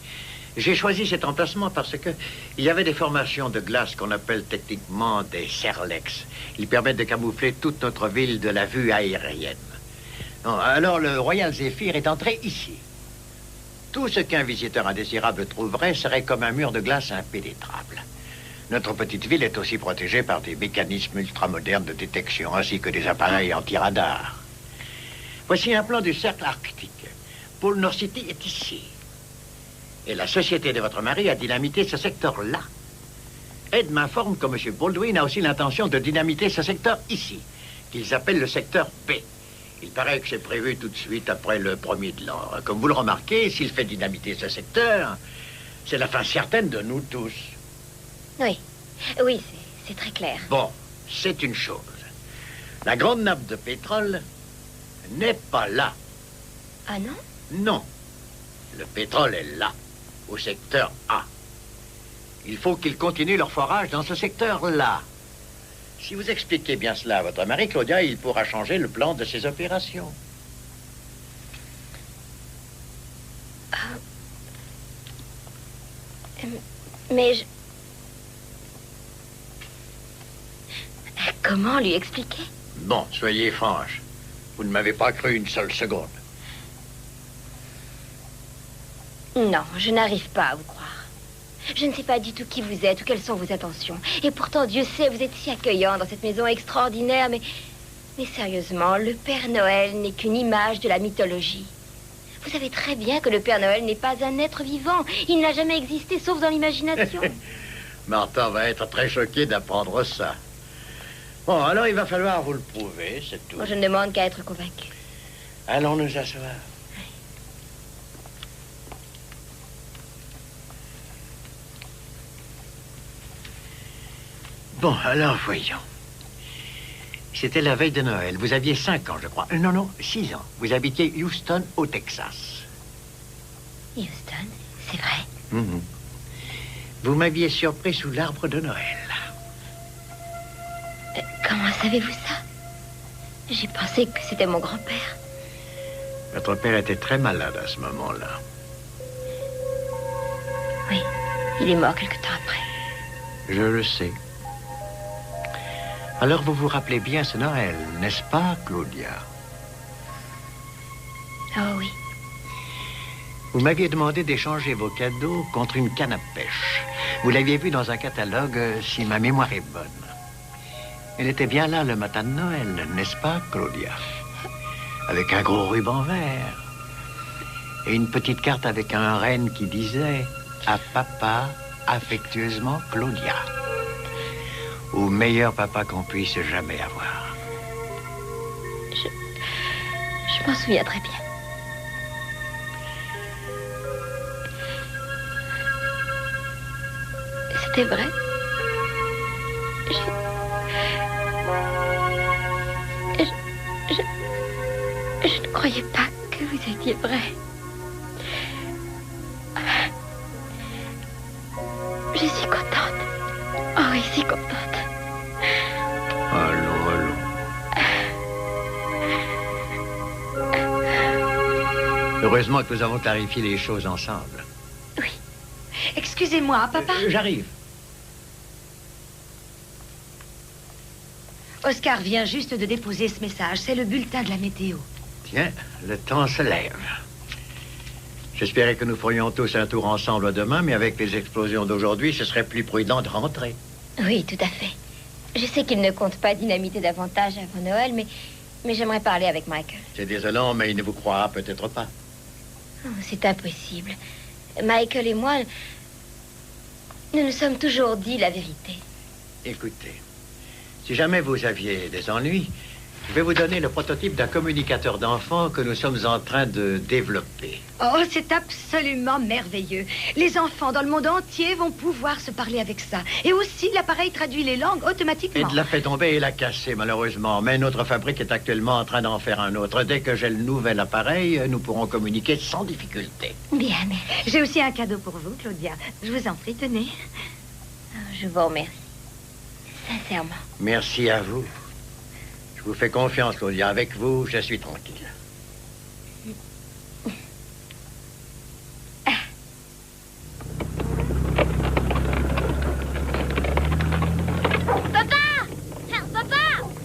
J'ai choisi cet emplacement parce que il y avait des formations de glace qu'on appelle techniquement des serlex. Ils permettent de camoufler toute notre ville de la vue aérienne. Bon, alors le Royal Zephyr est entré ici. Tout ce qu'un visiteur indésirable trouverait serait comme un mur de glace impénétrable. Notre petite ville est aussi protégée par des mécanismes ultramodernes de détection ainsi que des appareils anti-radar. Voici un plan du cercle arctique. Pole North City est ici. Et la société de votre mari a dynamité ce secteur-là. Ed m'informe que M. Baldwin a aussi l'intention de dynamiter ce secteur ici, qu'ils appellent le secteur B. Il paraît que c'est prévu tout de suite après le 1er de l'an. Comme vous le remarquez, s'il fait dynamiter ce secteur, c'est la fin certaine de nous tous. Oui, oui, c'est très clair. Bon, c'est une chose. La grande nappe de pétrole n'est pas là. Ah non? Non. Le pétrole est là, au secteur A. Il faut qu'ils continuent leur forage dans ce secteur-là. Si vous expliquez bien cela à votre mari, Claudia, il pourra changer le plan de ses opérations. Mais comment lui expliquer? Bon, soyez franche. Vous ne m'avez pas cru une seule seconde. Non, je n'arrive pas à vous croire. Je ne sais pas du tout qui vous êtes ou quelles sont vos intentions. Et pourtant, Dieu sait, vous êtes si accueillant dans cette maison extraordinaire, mais sérieusement, le Père Noël n'est qu'une image de la mythologie. Vous savez très bien que le Père Noël n'est pas un être vivant. Il n'a jamais existé, sauf dans l'imagination. Martha va être très choquée d'apprendre ça. Bon, alors il va falloir vous le prouver, c'est tout. Moi, je ne demande qu'à être convaincue. Allons nous asseoir. Bon, alors voyons. C'était la veille de Noël. Vous aviez 5 ans, je crois. Non, 6 ans. Vous habitiez Houston, au Texas. Houston, c'est vrai? Mm-hmm. Vous m'aviez surpris sous l'arbre de Noël. Comment savez-vous ça? J'ai pensé que c'était mon grand-père. Votre père était très malade à ce moment-là. Oui, il est mort quelque temps après. Je le sais. Alors vous vous rappelez bien ce Noël, n'est-ce pas, Claudia? Oh oui. Vous m'aviez demandé d'échanger vos cadeaux contre une canne à pêche. Vous l'aviez vu dans un catalogue, si ma mémoire est bonne. Elle était bien là le matin de Noël, n'est-ce pas, Claudia? Avec un gros ruban vert. Et une petite carte avec un renne qui disait « À papa, affectueusement, Claudia ». Au meilleur papa qu'on puisse jamais avoir. Je m'en souviens très bien. C'était vrai. Je ne croyais pas que vous étiez vrai. Je suis contente. Oh oui, si contente. Allons, allons. Heureusement que nous avons clarifié les choses ensemble. Oui. Excusez-moi, papa. J'arrive. Oscar vient juste de déposer ce message. C'est le bulletin de la météo. Tiens, le temps se lève. J'espérais que nous ferions tous un tour ensemble demain, mais avec les explosions d'aujourd'hui, ce serait plus prudent de rentrer. Oui, tout à fait. Je sais qu'il ne compte pas dynamiter davantage avant Noël, mais j'aimerais parler avec Michael. C'est désolant, mais il ne vous croira peut-être pas. Oh, c'est impossible. Michael et moi, nous nous sommes toujours dit la vérité. Écoutez, si jamais vous aviez des ennuis, je vais vous donner le prototype d'un communicateur d'enfants que nous sommes en train de développer. Oh, c'est absolument merveilleux. Les enfants dans le monde entier vont pouvoir se parler avec ça. Et aussi, l'appareil traduit les langues automatiquement. Il l'a fait tomber et l'a cassé, malheureusement. Mais notre fabrique est actuellement en train d'en faire un autre. Dès que j'ai le nouvel appareil, nous pourrons communiquer sans difficulté. Bien, mais... J'ai aussi un cadeau pour vous, Claudia. Je vous en prie, tenez. Je vous remercie. Sincèrement. Merci à vous. Je vous fais confiance, Claudia. Avec vous, je suis tranquille. Papa!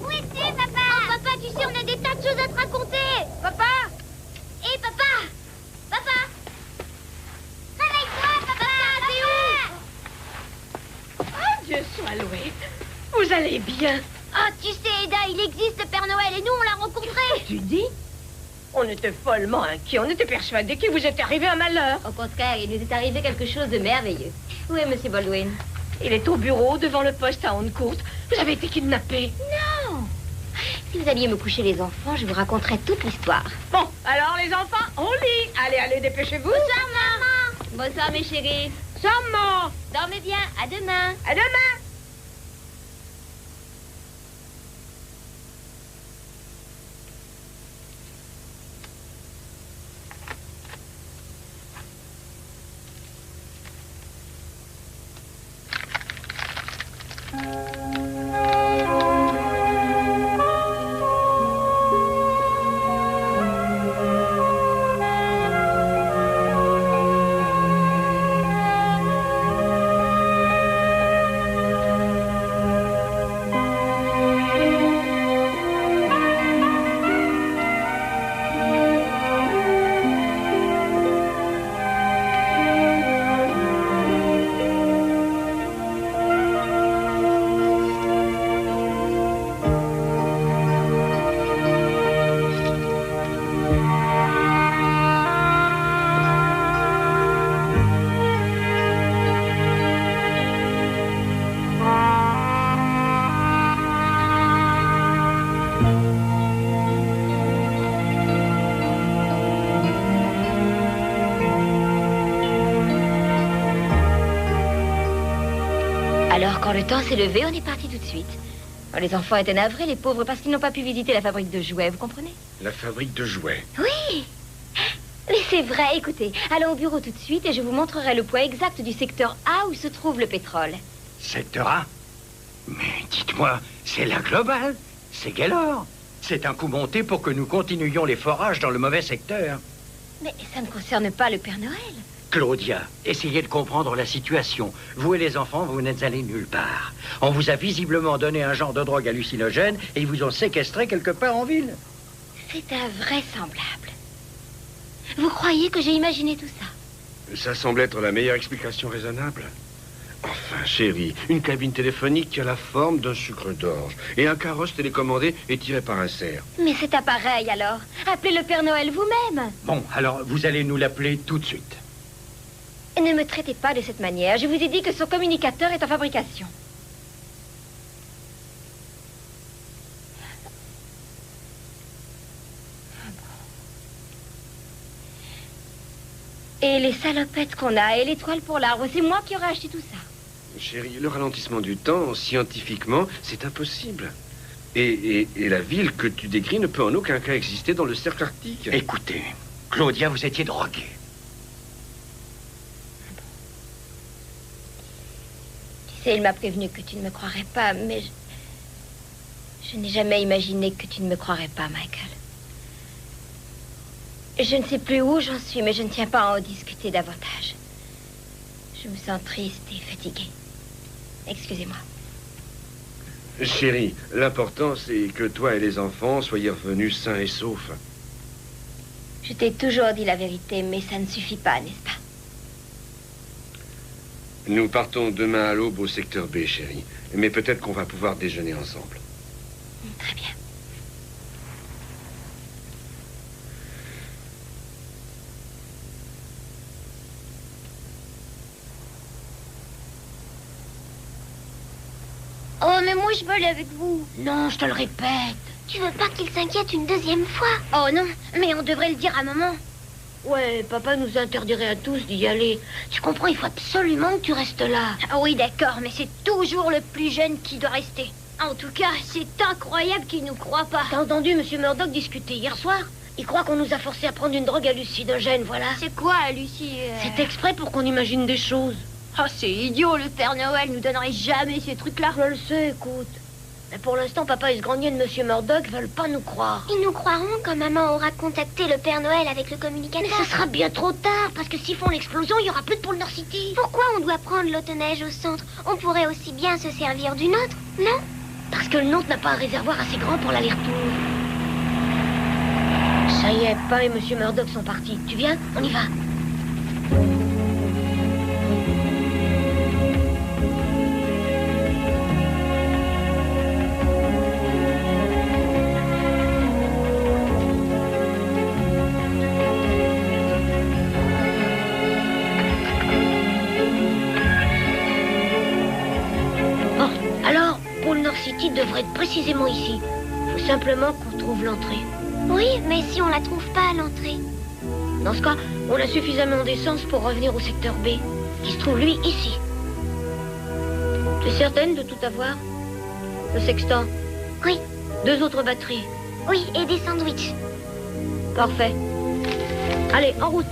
Où es-tu, papa? Oh, papa, tu sais, on a des tas de choses à te raconter. Papa! Hé, papa! Papa! Réveille-toi, papa! T'es où? Oh, Dieu soit loué. Vous allez bien? Ah, tu sais, Eda, il existe le Père Noël et nous, on l'a rencontré. Tu dis? On était follement inquiets. On était persuadés qu'il vous était arrivé un malheur. Au contraire, il nous est arrivé quelque chose de merveilleux. Où est Monsieur Baldwin? Il est au bureau, devant le poste à Honcourt. Vous avez été kidnappé. Non! Si vous alliez me coucher les enfants, je vous raconterai toute l'histoire. Bon, alors les enfants, au lit. Allez, dépêchez-vous. Bonsoir, maman. Bonsoir, mes chéris. Maman. Dormez bien. À demain. À demain. Alors, quand le temps s'est levé, on est parti tout de suite. Les enfants étaient navrés, les pauvres, parce qu'ils n'ont pas pu visiter la fabrique de jouets, vous comprenez? La fabrique de jouets? Oui! Mais c'est vrai, écoutez, allons au bureau tout de suite et je vous montrerai le poids exact du secteur A où se trouve le pétrole. Secteur A? Mais dites-moi, c'est la globale? C'est Gaylord? C'est un coup monté pour que nous continuions les forages dans le mauvais secteur. Mais ça ne concerne pas le Père Noël. Claudia, essayez de comprendre la situation. Vous et les enfants, vous n'êtes allés nulle part. On vous a visiblement donné un genre de drogue hallucinogène et ils vous ont séquestré quelque part en ville. C'est invraisemblable. Vous croyez que j'ai imaginé tout ça? Ça semble être la meilleure explication raisonnable. Enfin, chérie, une cabine téléphonique qui a la forme d'un sucre d'orge et un carrosse télécommandé et tiré par un cerf. Mais c'est appareil, alors. Appelez le Père Noël vous-même. Bon, alors vous allez nous l'appeler tout de suite. Ne me traitez pas de cette manière. Je vous ai dit que son communicateur est en fabrication. Et les salopettes qu'on a et l'étoile pour l'arbre, c'est moi qui aurais acheté tout ça. Chérie, le ralentissement du temps, scientifiquement, c'est impossible. Et la ville que tu décris ne peut en aucun cas exister dans le cercle arctique. Écoutez, Claudia, vous étiez droguée. Tu sais, il m'a prévenu que tu ne me croirais pas, mais je n'ai jamais imaginé que tu ne me croirais pas, Michael. Je ne sais plus où j'en suis, mais je ne tiens pas à en discuter davantage. Je me sens triste et fatiguée. Excusez-moi. Chérie, l'important, c'est que toi et les enfants soyez revenus sains et saufs. Je t'ai toujours dit la vérité, mais ça ne suffit pas, n'est-ce pas? Nous partons demain à l'aube au secteur B, chérie. Mais peut-être qu'on va pouvoir déjeuner ensemble. Très bien. Oh, mais moi, je veux aller avec vous. Non, je te le répète. Tu veux pas qu'il s'inquiète une deuxième fois? Oh non, mais on devrait le dire à maman. Ouais, papa nous interdirait à tous d'y aller. Tu comprends, il faut absolument que tu restes là. Ah oui, d'accord, mais c'est toujours le plus jeune qui doit rester. En tout cas, c'est incroyable qu'il nous croit pas. T'as entendu M. Murdoch discuter hier soir? Il croit qu'on nous a forcé à prendre une drogue hallucinogène, voilà. C'est quoi, Lucie C'est exprès pour qu'on imagine des choses. Oh, c'est idiot, le Père Noël nous donnerait jamais ces trucs-là. Je le sais, écoute. Mais pour l'instant, papa et ce grenier de M. Murdoch veulent pas nous croire. Ils nous croiront quand maman aura contacté le Père Noël avec le communicateur. Mais ce sera bien trop tard, parce que s'ils font l'explosion, il y aura plus de pôle Nord City. Pourquoi on doit prendre l'autoneige au centre? On pourrait aussi bien se servir du nôtre, non? Parce que le nôtre n'a pas un réservoir assez grand pour l'aller-retour. Ça y est, papa et M. Murdoch sont partis. Tu viens? On y va. Devrait être précisément ici. Faut simplement qu'on trouve l'entrée. Oui, mais si on la trouve pas à l'entrée? Dans ce cas, on a suffisamment d'essence pour revenir au secteur B, qui se trouve, lui, ici. Tu es certaine de tout avoir? Le sextant? Oui. 2 autres batteries? Oui, et des sandwichs. Parfait. Allez, en route.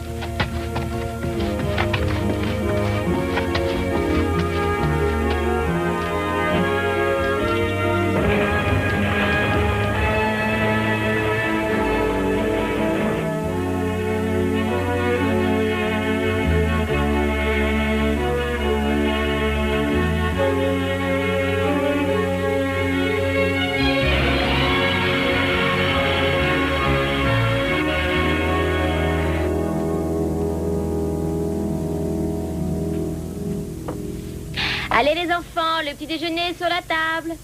Allez les enfants, le petit déjeuner est sur la table.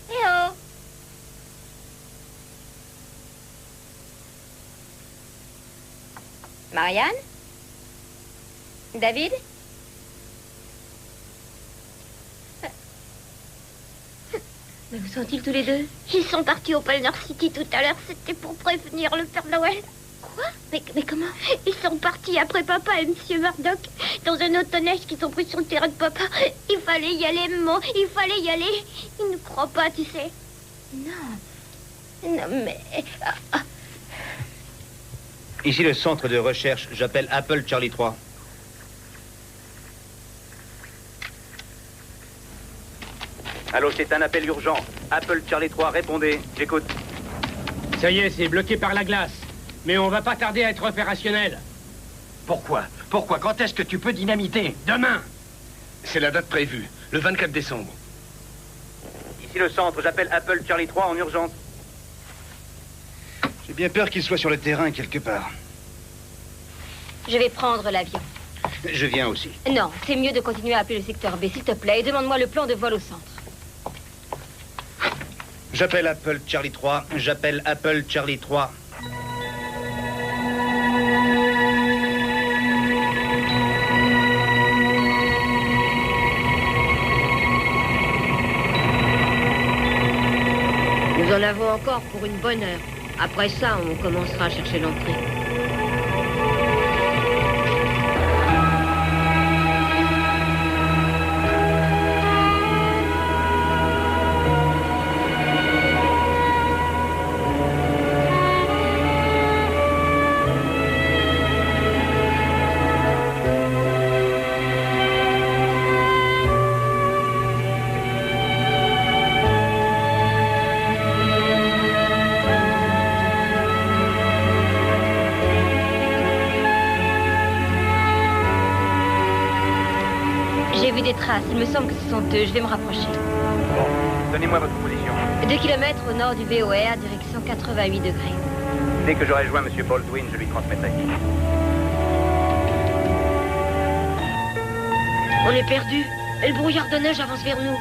Eh oh! Marianne? David? Mais où sont-ils tous les deux? Ils sont partis au pôle Nord City tout à l'heure. C'était pour prévenir le Père Noël. Quoi? Mais comment? Ils sont partis après papa et Monsieur Murdoch dans un autoneige qui sont pris sur le terrain de papa. Il fallait y aller, maman. Il fallait y aller. Ils ne croient pas, tu sais. Non. Non, mais... Ici le centre de recherche. J'appelle Apple Charlie 3. Allô, c'est un appel urgent. Apple Charlie 3, répondez. J'écoute. Ça y est, c'est bloqué par la glace. Mais on va pas tarder à être opérationnel. Pourquoi? Pourquoi? Quand est-ce que tu peux dynamiter? Demain. C'est la date prévue, le 24 décembre. Ici le centre, j'appelle Apple Charlie 3 en urgence. J'ai bien peur qu'il soit sur le terrain quelque part. Je vais prendre l'avion. Je viens aussi. Non, c'est mieux de continuer à appeler le secteur B, s'il te plaît, et demande-moi le plan de vol au centre. J'appelle Apple Charlie 3. J'appelle Apple Charlie 3. Nous en avons encore pour une bonne heure. Après ça, on commencera à chercher l'entrée. J'ai vu des traces. Il me semble que ce sont eux. Je vais me rapprocher. Bon, donnez-moi votre position. 2 kilomètres au nord du BOR, direction 88 degrés. Dès que j'aurai joint M. Baldwin, je lui transmettrai. On est perdu. Et le brouillard de neige avance vers nous.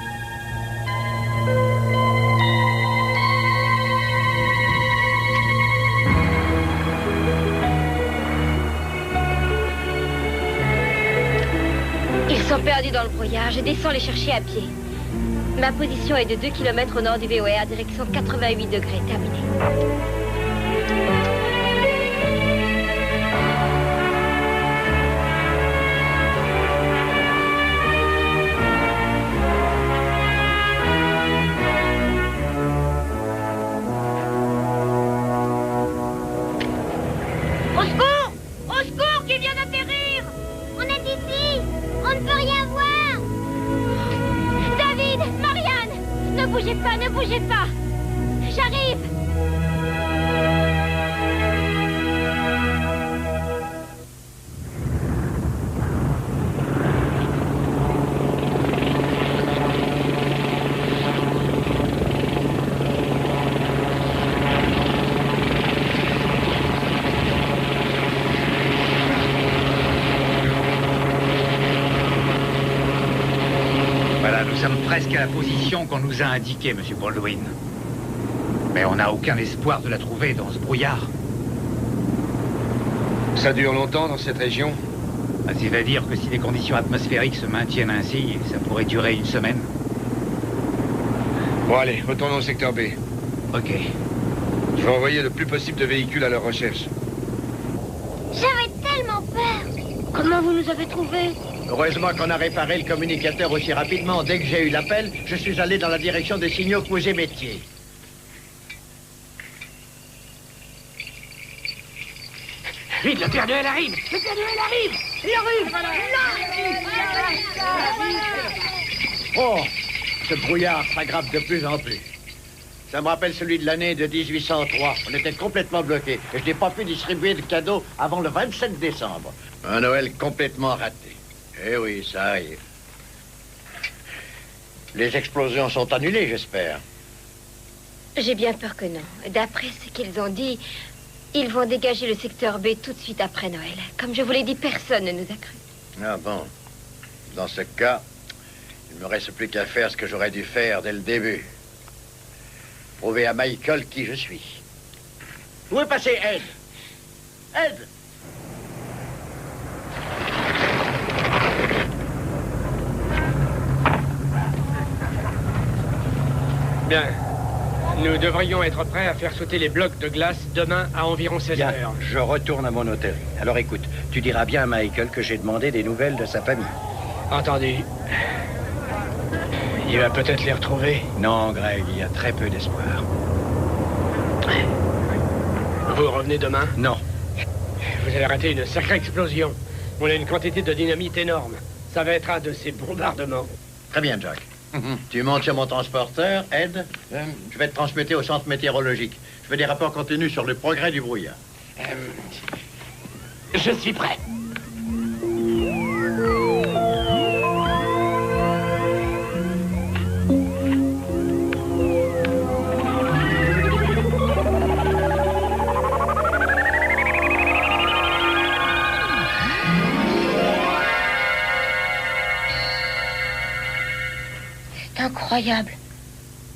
Ils sont perdus dans le brouillard. Je descends les chercher à pied. Ma position est de 2 km au nord du BOR, direction 88 degrés. Terminé. Au secours! Au secours, qui vient d'atterrir! On est ici! On ne peut rien voir! David! Marianne! Ne bougez pas, ne bougez pas! J'arrive! Voilà, nous sommes presque à la position qu'on nous a indiquée, Monsieur Baldwin. Mais on n'a aucun espoir de la trouver dans ce brouillard. Ça dure longtemps dans cette région? C'est-à-dire que si les conditions atmosphériques se maintiennent ainsi, ça pourrait durer une semaine. Bon, allez, retournons au secteur B. Ok. Je vais envoyer le plus possible de véhicules à leur recherche. J'avais tellement peur! Comment vous nous avez trouvés? Heureusement qu'on a réparé le communicateur aussi rapidement. Dès que j'ai eu l'appel, je suis allé dans la direction des signaux que vous émettiez. Vite, le Père Noël arrive! Le Père Noël arrive! Il arrive! Oh, ce brouillard s'aggrave de plus en plus. Ça me rappelle celui de l'année de 1803. On était complètement bloqués. Et je n'ai pas pu distribuer de cadeaux avant le 27 décembre. Un Noël complètement raté. Eh oui, ça arrive. Les explosions sont annulées, j'espère. J'ai bien peur que non. D'après ce qu'ils ont dit, ils vont dégager le secteur B tout de suite après Noël. Comme je vous l'ai dit, personne ne nous a cru. Ah bon. Dans ce cas, il ne me reste plus qu'à faire ce que j'aurais dû faire dès le début. Prouver à Michael qui je suis. Où est passé Ed? Ed! Bien. Nous devrions être prêts à faire sauter les blocs de glace demain à environ 16 Bien, heures. je retourne à mon hôtel. Alors écoute, tu diras bien à Michael que j'ai demandé des nouvelles de sa famille. Entendu. Il va peut-être les retrouver. Non, Greg, il y a très peu d'espoir. Vous revenez demain? Non. Vous avez raté une sacrée explosion. On a une quantité de dynamite énorme. Ça va être un de ces bombardements. Très bien, Jack. Tu montes sur mon transporteur, Ed. Je vais te transmettre au centre météorologique. Je veux des rapports continus sur le progrès du brouillard. Je suis prêt. incroyable.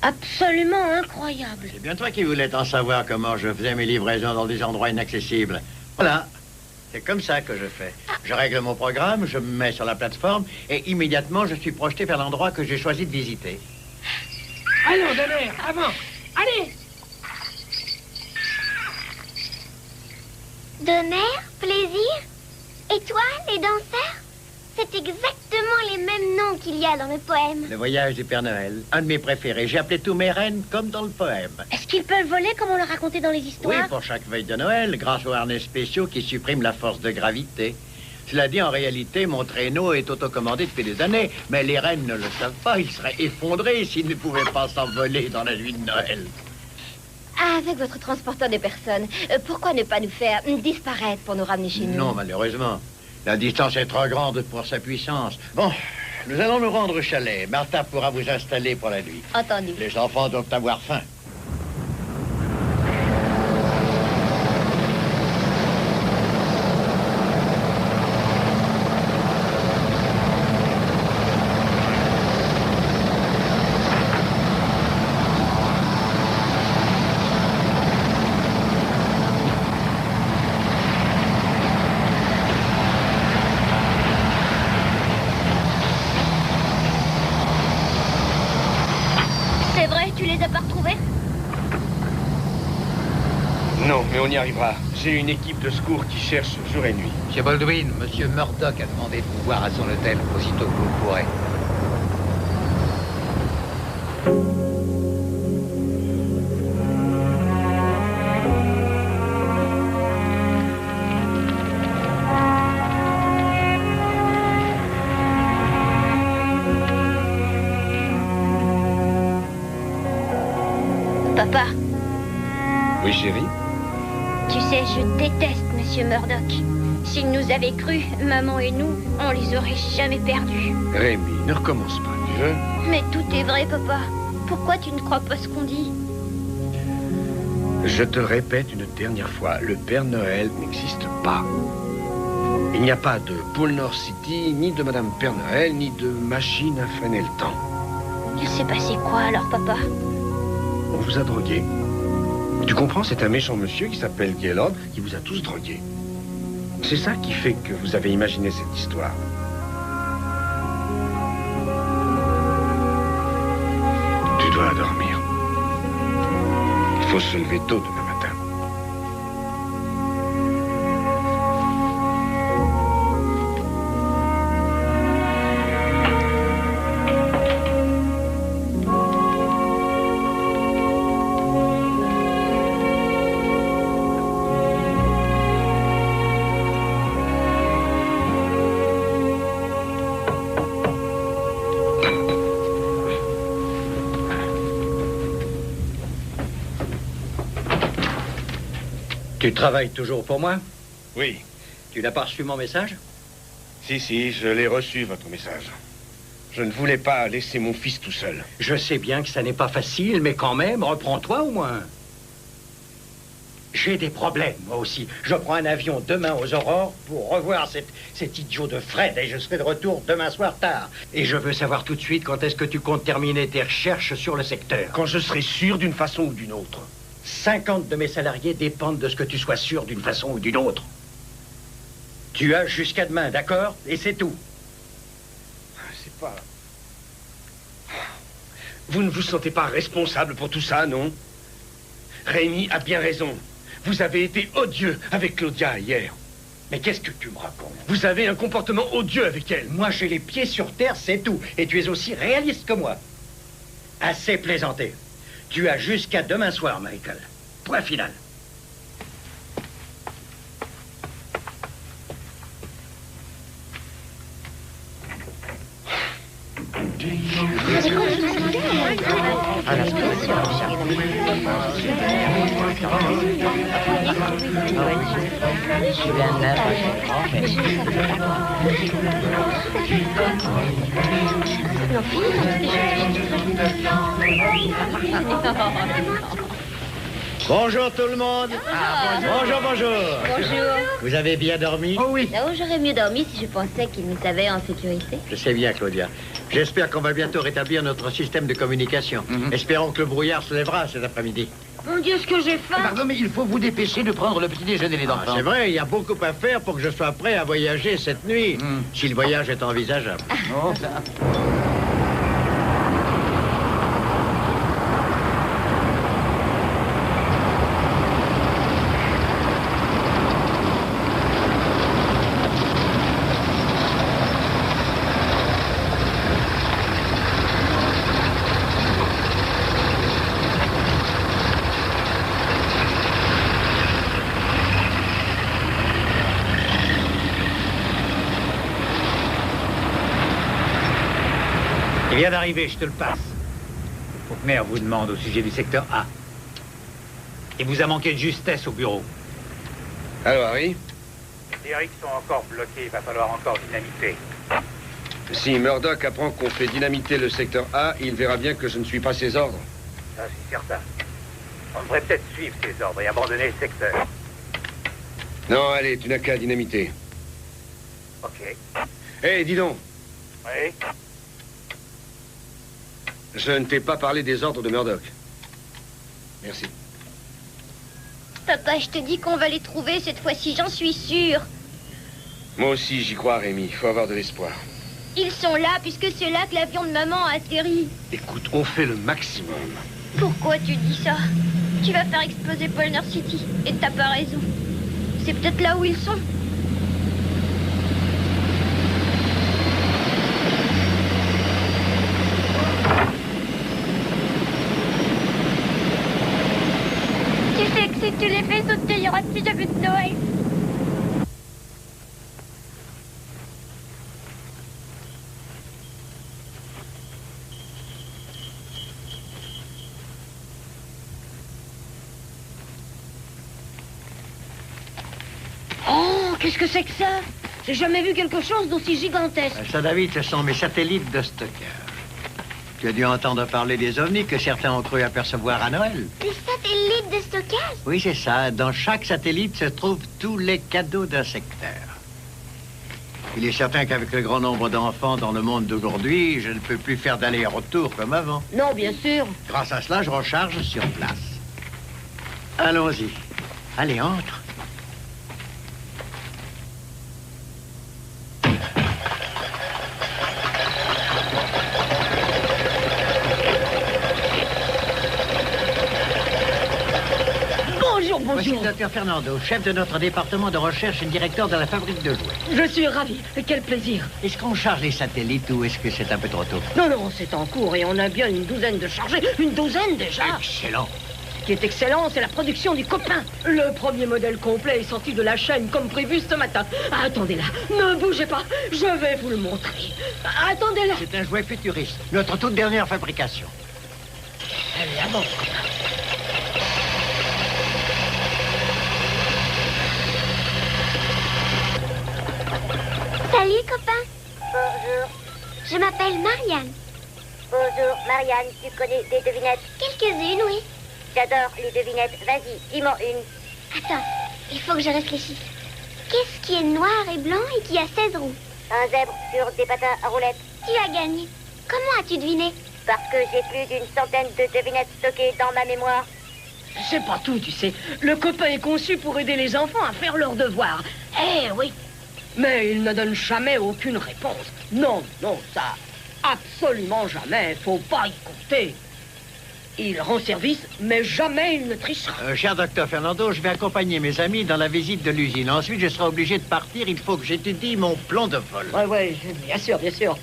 Absolument incroyable. C'est bien toi qui voulais en savoir comment je faisais mes livraisons dans des endroits inaccessibles. Voilà. C'est comme ça que je fais. Je règle mon programme, je me mets sur la plateforme et immédiatement je suis projeté vers l'endroit que j'ai choisi de visiter. Allons, Donner, avant. Allez. Donner, plaisir. Et toi, les danseurs? C'est exactement les mêmes noms qu'il y a dans le poème. Le voyage du Père Noël, un de mes préférés. J'ai appelé tous mes rennes comme dans le poème. Est-ce qu'ils peuvent voler comme on le racontait dans les histoires? Oui, pour chaque veille de Noël, grâce aux harnais spéciaux qui suppriment la force de gravité. Cela dit, en réalité, mon traîneau est autocommandé depuis des années, mais les rennes ne le savent pas. Ils seraient effondrés s'ils ne pouvaient pas s'envoler dans la nuit de Noël. Avec votre transporteur de personnes, pourquoi ne pas nous faire disparaître pour nous ramener chez nous? Non, malheureusement. La distance est trop grande pour sa puissance. Bon, nous allons nous rendre au chalet. Martha pourra vous installer pour la nuit. Entendu. Les enfants doivent avoir faim. C'est vrai, tu les as pas retrouvés? Non, mais on y arrivera. J'ai une équipe de secours qui cherche jour et nuit. Monsieur Baldwin, Monsieur Murdoch a demandé de vous voir à son hôtel aussitôt que vous le pourrez. Papa, Oui, chérie? tu sais, je déteste Monsieur Murdoch. S'il nous avait cru, maman et nous, on les aurait jamais perdus. Rémi, ne recommence pas, tu veux? Mais tout est vrai, papa. Pourquoi tu ne crois pas ce qu'on dit? Je te répète une dernière fois, le Père Noël n'existe pas. Il n'y a pas de Pôle Nord City, ni de Madame Père Noël, ni de machine à freiner le temps. Il s'est passé quoi alors, papa? On vous a drogué. Tu comprends, c'est un méchant monsieur qui s'appelle Gaylord qui vous a tous drogués. C'est ça qui fait que vous avez imaginé cette histoire. Tu dois dormir. Il faut se lever tôt demain matin. Tu travailles toujours pour moi? Oui. Tu n'as pas reçu mon message? Si, je l'ai reçu, votre message. Je ne voulais pas laisser mon fils tout seul. Je sais bien que ça n'est pas facile, mais quand même, reprends-toi au moins. J'ai des problèmes, moi aussi. Je prends un avion demain aux aurores pour revoir cet idiot de Fred et je serai de retour demain soir tard. Et je veux savoir tout de suite quand est-ce que tu comptes terminer tes recherches sur le secteur. Quand je serai sûr d'une façon ou d'une autre. 50 de mes salariés dépendent de ce que tu sois sûr d'une façon ou d'une autre. Tu as jusqu'à demain, d'accord? Et c'est tout. C'est pas... Vous ne vous sentez pas responsable pour tout ça, non? Rémi a bien raison. Vous avez été odieux avec Claudia hier. Mais qu'est-ce que tu me racontes? Vous avez un comportement odieux avec elle. Moi, j'ai les pieds sur terre, c'est tout. Et tu es aussi réaliste que moi. Assez plaisanté. Tu as jusqu'à demain soir, Michael. Point final. Bonjour tout le monde. Bonjour, bonjour. Bonjour. Vous avez bien dormi? Oh oui. Là où j'aurais mieux dormi si je pensais qu'il nous avait en sécurité. Je sais bien, Claudia. J'espère qu'on va bientôt rétablir notre système de communication. Espérons que le brouillard se lèvera cet après-midi. Mon Dieu, ce que j'ai faim. Pardon, mais il faut vous dépêcher de prendre le petit déjeuner, les enfants. C'est vrai, il y a beaucoup à faire pour que je sois prêt à voyager cette nuit, si le voyage est envisageable. Oh, ça. Il vient d'arriver, je te le passe. Faulkner vous demande au sujet du secteur A. Il vous a manqué de justesse au bureau. Alors, Harry? Les Derricks sont encore bloqués, il va falloir encore dynamiter. Si Murdoch apprend qu'on fait dynamiter le secteur A, il verra bien que je ne suis pas ses ordres. Ça, c'est certain. On devrait peut-être suivre ses ordres et abandonner le secteur. Non, allez, tu n'as qu'à dynamiter. Ok. Hé, dis donc. Oui? Je ne t'ai pas parlé des ordres de Murdoch. Merci. Papa, je te dis qu'on va les trouver cette fois-ci, j'en suis sûre. Moi aussi, j'y crois, Rémi. Il faut avoir de l'espoir. Ils sont là, puisque c'est là que l'avion de maman a atterri. Écoute, on fait le maximum. Pourquoi tu dis ça? Tu vas faire exploser Polner City. Et t'as pas raison. C'est peut-être là où ils sont. Tu sais que si tu les fais sauter, il y aura plus jamais de Noël. Oh, qu'est-ce que c'est que ça? J'ai jamais vu quelque chose d'aussi gigantesque. Ça, David, ce sont mes satellites de stockage. Tu as dû entendre parler des ovnis que certains ont cru apercevoir à Noël. Des satellites de stockage? Oui, c'est ça. Dans chaque satellite se trouvent tous les cadeaux d'un secteur. Il est certain qu'avec le grand nombre d'enfants dans le monde d'aujourd'hui, je ne peux plus faire d'aller-retour comme avant. Non, bien sûr. Grâce à cela, je recharge sur place. Allons-y. Allez, entre. Voici le docteur Fernando, chef de notre département de recherche et directeur de la fabrique de jouets. Je suis ravi. Quel plaisir. Est-ce qu'on charge les satellites ou est-ce que c'est un peu trop tôt? Non, non, c'est en cours et on a bien une douzaine de chargés. Une douzaine déjà. Excellent. Ce qui est excellent, c'est la production du copain. Le premier modèle complet est sorti de la chaîne comme prévu ce matin. Attendez là, ne bougez pas, je vais vous le montrer. Attendez là. C'est un jouet futuriste, notre toute dernière fabrication. Allez, à bord. Salut, copain. Bonjour. Je m'appelle Marianne. Bonjour, Marianne, tu connais des devinettes? Quelques-unes, oui. J'adore les devinettes. Vas-y, dis-moi une. Attends, il faut que je réfléchisse. Qu'est-ce qui est noir et blanc et qui a 16 roues? Un zèbre sur des patins à roulettes. Tu as gagné. Comment as-tu deviné? Parce que j'ai plus d'une centaine de devinettes stockées dans ma mémoire. C'est pas tout, tu sais. Le copain est conçu pour aider les enfants à faire leurs devoirs. Eh oui. Mais il ne donne jamais aucune réponse. Non, non, ça, absolument jamais. Faut pas y compter. Il rend service, mais jamais il ne trichera. Cher docteur Fernando, je vais accompagner mes amis dans la visite de l'usine. Ensuite, je serai obligé de partir. Il faut que j'étudie mon plan de vol. Ouais, bien sûr, bien sûr.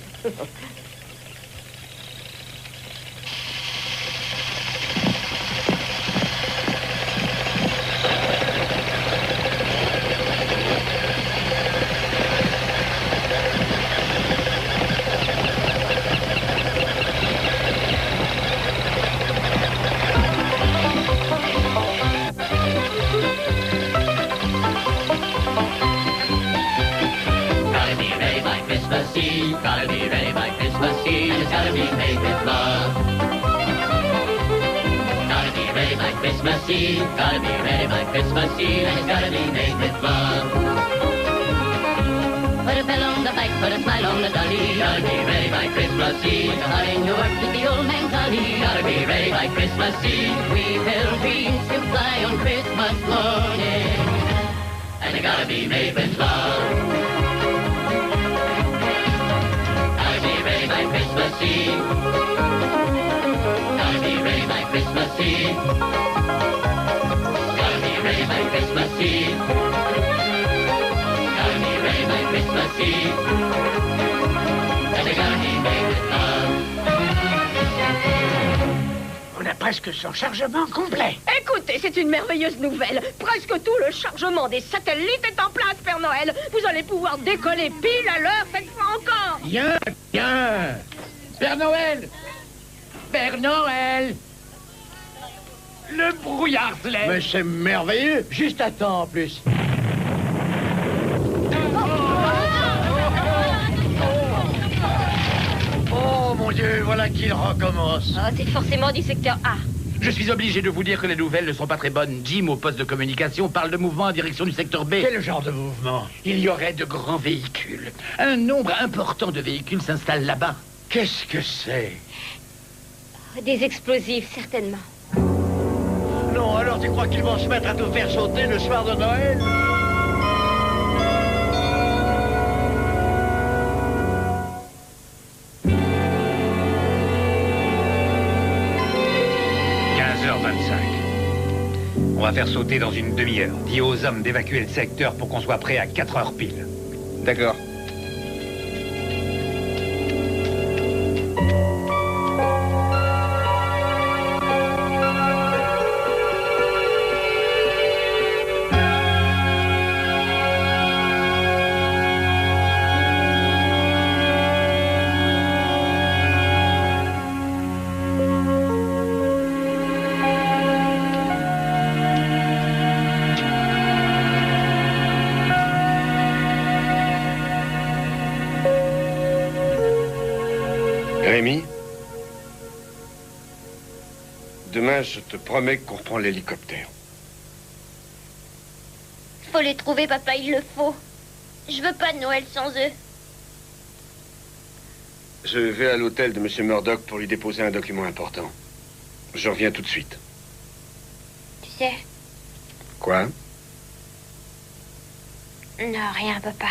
Gotta be ready by Christmas Eve. It's gotta be made with love. Gotta be ready by Christmas Christmas Eve. Gotta be ready by Christmas Eve, and it's gotta be made with love. Put a bell on the bike, put a smile on the dolly. Gotta be ready by Christmas Eve. Out in New York with the old man Collie. Gotta be ready by Christmas Eve. We build dreams to fly on Christmas morning, and they gotta be made with love. Gotta be ready by Christmas Eve. Gotta be ready by Christmas Eve. Gotta be ready by Christmas Eve. Gotta be ready by Christmas Eve. And they gotta be made with love. On a presque son chargement complet. Écoutez, c'est une merveilleuse nouvelle. Presque tout le chargement des satellites est en place, Père Noël. Vous allez pouvoir décoller pile à l'heure cette fois encore. Bien, bien. Père Noël. Père Noël. Le brouillard se lève. Mais c'est merveilleux. Juste à temps en plus. Oh mon Dieu, voilà qu'il recommence. Oh, c'est forcément du secteur A. Je suis obligé de vous dire que les nouvelles ne sont pas très bonnes. Jim, au poste de communication, parle de mouvement en direction du secteur B. Quel genre de mouvement? Il y aurait de grands véhicules. Un nombre important de véhicules s'installe là-bas. Qu'est-ce que c'est? Des explosifs, certainement. Non, alors tu crois qu'ils vont se mettre à tout faire sauter le soir de Noël? On va faire sauter dans une demi-heure. Dis aux hommes d'évacuer le secteur pour qu'on soit prêt à 4 heures pile. D'accord. Rémi, demain, je te promets qu'on reprend l'hélicoptère. Faut les trouver, papa, il le faut. Je veux pas de Noël sans eux. Je vais à l'hôtel de M. Murdoch pour lui déposer un document important. Je reviens tout de suite. Tu sais... Quoi? Non, rien, papa.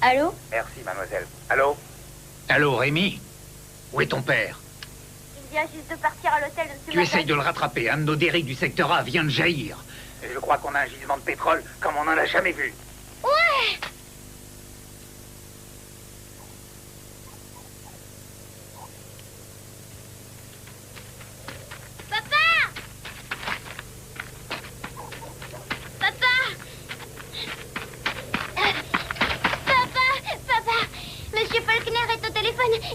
Allô? Merci, mademoiselle. Allô? Allô, Rémi? Où est ton père? Il vient juste de partir à l'hôtel de ce Tu matin. essayes de le rattraper. Un de nos derricks du secteur A vient de jaillir. Et je crois qu'on a un gisement de pétrole comme on n'en a jamais vu. Ouais!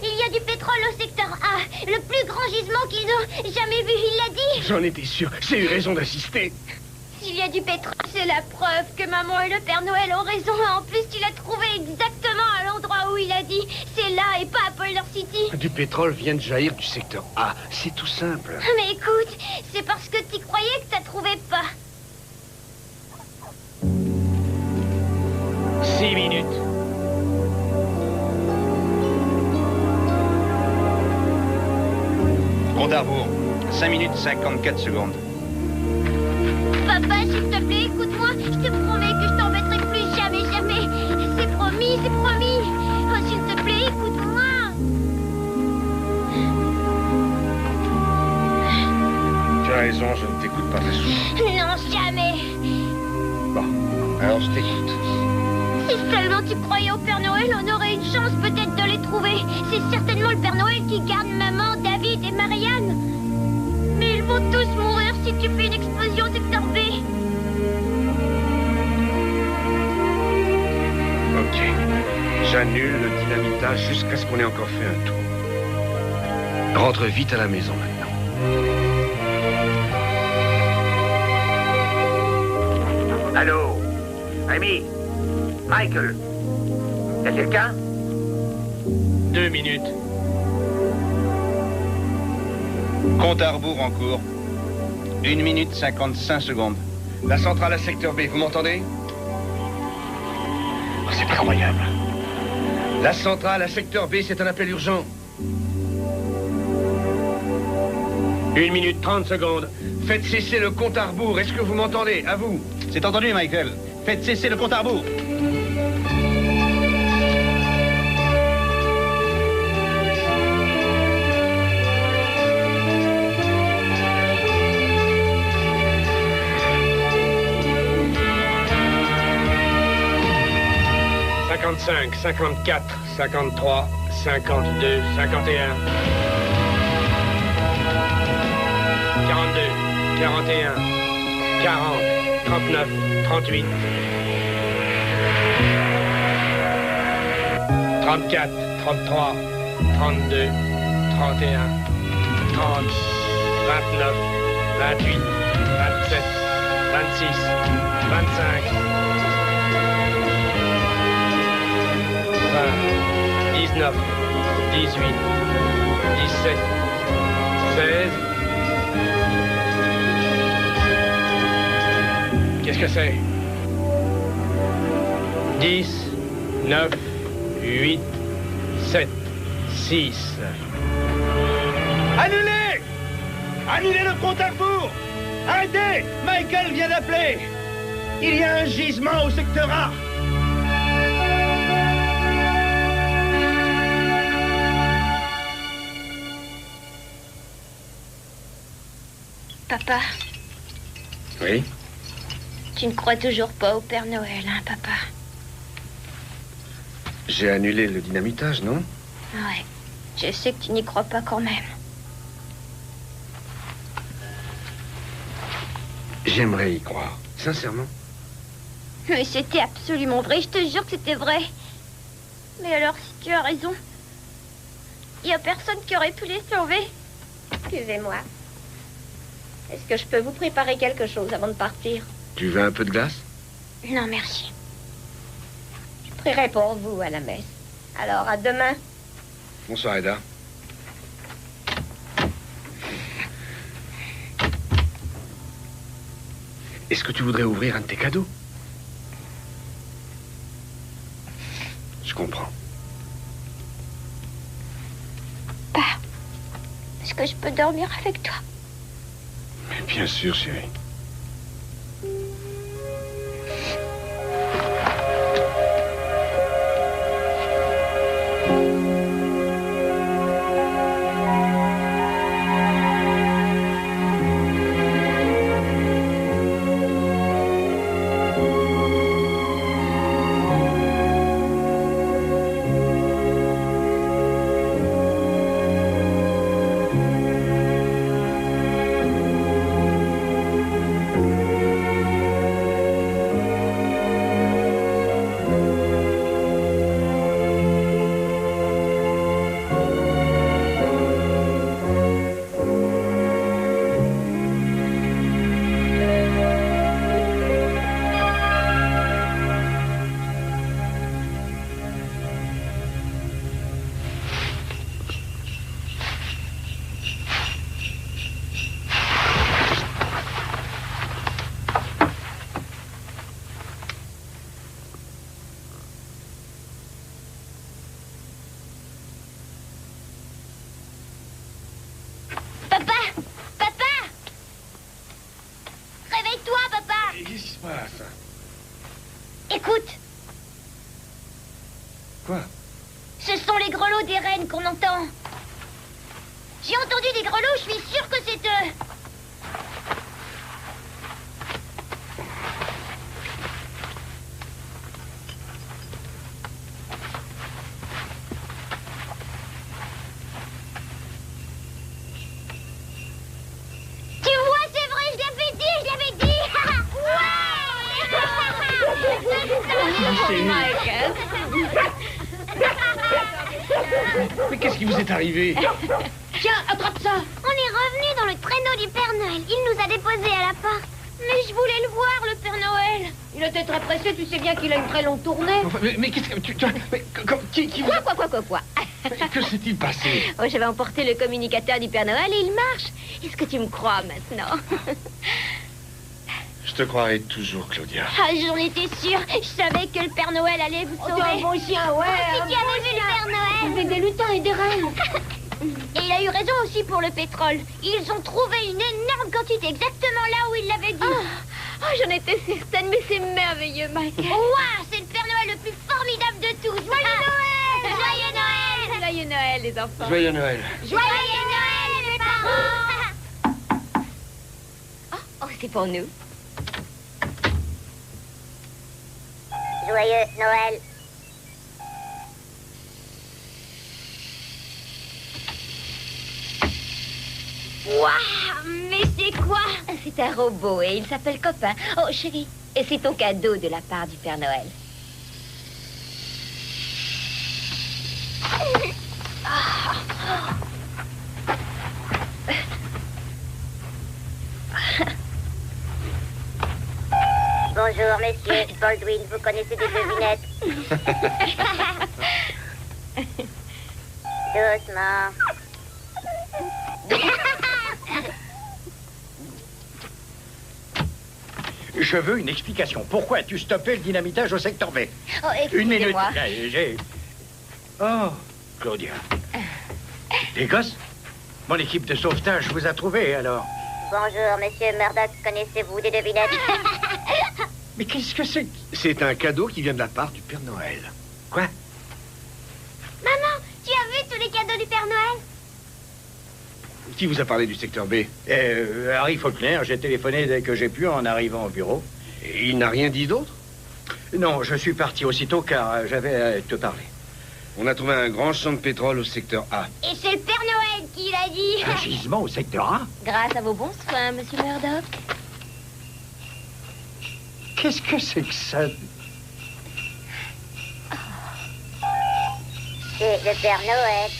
Il y a du pétrole au secteur A. Le plus grand gisement qu'ils ont jamais vu, il l'a dit. J'en étais sûr. J'ai eu raison d'assister. S'il y a du pétrole, c'est la preuve que maman et le Père Noël ont raison. En plus, tu l'as trouvé exactement à l'endroit où il a dit. C'est là et pas à Boulder City. Du pétrole vient de jaillir du secteur A. C'est tout simple. Mais écoute, c'est parce que tu croyais que t'as trouvé pas. 6 minutes. Compte à rebours. 5 minutes 54 secondes. Papa, s'il te plaît, écoute-moi. Je te promets que je t'embêterai plus jamais, jamais. C'est promis, c'est promis. Oh, s'il te plaît, écoute-moi. Tu as raison, je ne t'écoute pas très souvent. Non, jamais. Bon, alors je t'écoute. Si seulement tu croyais au Père Noël, on aurait une chance peut-être de les trouver. C'est certainement le Père Noël qui garde maman, David et Marianne. Mais ils vont tous mourir si tu fais une explosion secteur B. Ok. J'annule le dynamitage jusqu'à ce qu'on ait encore fait un tour. Rentre vite à la maison maintenant. Allô? Amy? Michael? Y'a quelqu'un? 2 minutes. Compte à rebours en cours. 1 minute 55 secondes. La centrale à secteur B, vous m'entendez? Oh, c'est incroyable. La centrale à secteur B, c'est un appel urgent. 1 minute 30 secondes. Faites cesser le compte à rebours. Est-ce que vous m'entendez? À vous. C'est entendu, Michael. Faites cesser le compte à rebours. « 55, 54, 53, 52, 51, 42, 41, 40, 39, 38, 34, 33, 32, 31, 30, 29, 28, 27, 26, 25, 19, 18, 17, 16. Qu'est-ce que c'est? 10, 9, 8, 7, 6. Annulez! Annulez le compte à rebours! Arrêtez! Michael vient d'appeler! Il y a un gisement au secteur A! Papa, Oui? tu ne crois toujours pas au Père Noël, hein, papa? J'ai annulé le dynamitage, non? Ouais, je sais que tu n'y crois pas quand même. J'aimerais y croire, sincèrement. Mais c'était absolument vrai, je te jure que c'était vrai. Mais alors, si tu as raison, il n'y a personne qui aurait pu les sauver. Excusez-moi. Est-ce que je peux vous préparer quelque chose avant de partir? Tu veux un peu de glace? Non, merci. Je prierai pour vous à la messe. Alors, à demain. Bonsoir, Eda. Est-ce que tu voudrais ouvrir un de tes cadeaux? Je comprends. Papa, est-ce que je peux dormir avec toi? Mais bien sûr, chérie. Écoute. Quoi? Ce sont les grelots des rennes qu'on entend. J'ai entendu des grelots, je suis sûre que c'est eux. Tu vois, c'est vrai, je l'avais dit. Ouais. Michael. Mais qu'est-ce qui vous est arrivé? Tiens, attrape ça. On est revenu dans le traîneau du Père Noël. Il nous a déposés à la porte. Mais je voulais le voir, le Père Noël. Il était très pressé, tu sais bien qu'il a une très longue tournée. Enfin, mais qu'est-ce que... Qui vous... Quoi? Que s'est-il passé? Oh, j'avais emporté le communicateur du Père Noël et il marche. Est-ce que tu me crois maintenant? Je te croirai toujours, Claudia. Ah, j'en étais sûre. Je savais que le Père Noël allait vous sauver. Oh, un bon chien, ouais. Si tu avais vu le Père Noël. Avec des lutins et des reines. Et il a eu raison aussi pour le pétrole. Ils ont trouvé une énorme quantité, exactement là où il l'avait dit. Oh, j'en étais certaine, mais c'est merveilleux, Michael. Waouh, c'est le Père Noël le plus formidable de tous. Joyeux Noël! Joyeux Noël! Joyeux Noël, les enfants. Joyeux Noël. Joyeux Noël, mes parents! Oh, c'est pour nous. Joyeux Noël. Waouh, mais c'est quoi? C'est un robot et il s'appelle Copain. Oh, chérie, et c'est ton cadeau de la part du Père Noël. Bonjour, messieurs. Baldwin, vous connaissez des devinettes? Doucement. Je veux une explication. Pourquoi as-tu stoppé le dynamitage au secteur B? Oh, Une minute. excusez-moi. Oh, Claudia. Les gosses? Mon équipe de sauvetage vous a trouvé, alors. Bonjour, monsieur Murdoch. Connaissez-vous des devinettes? Mais qu'est-ce que c'est? C'est un cadeau qui vient de la part du Père Noël. Quoi? Maman, tu as vu tous les cadeaux du Père Noël? Qui vous a parlé du secteur B? Harry Faulkner, j'ai téléphoné dès que j'ai pu en arrivant au bureau. Et il n'a rien dit d'autre? Non, je suis parti aussitôt car j'avais à te parler. On a trouvé un grand champ de pétrole au secteur A. Et c'est le Père Noël qui l'a dit. Un gisement au secteur A? Grâce à vos bons soins, monsieur Murdoch. Qu'est-ce que c'est que ça? C'est le Père Noël.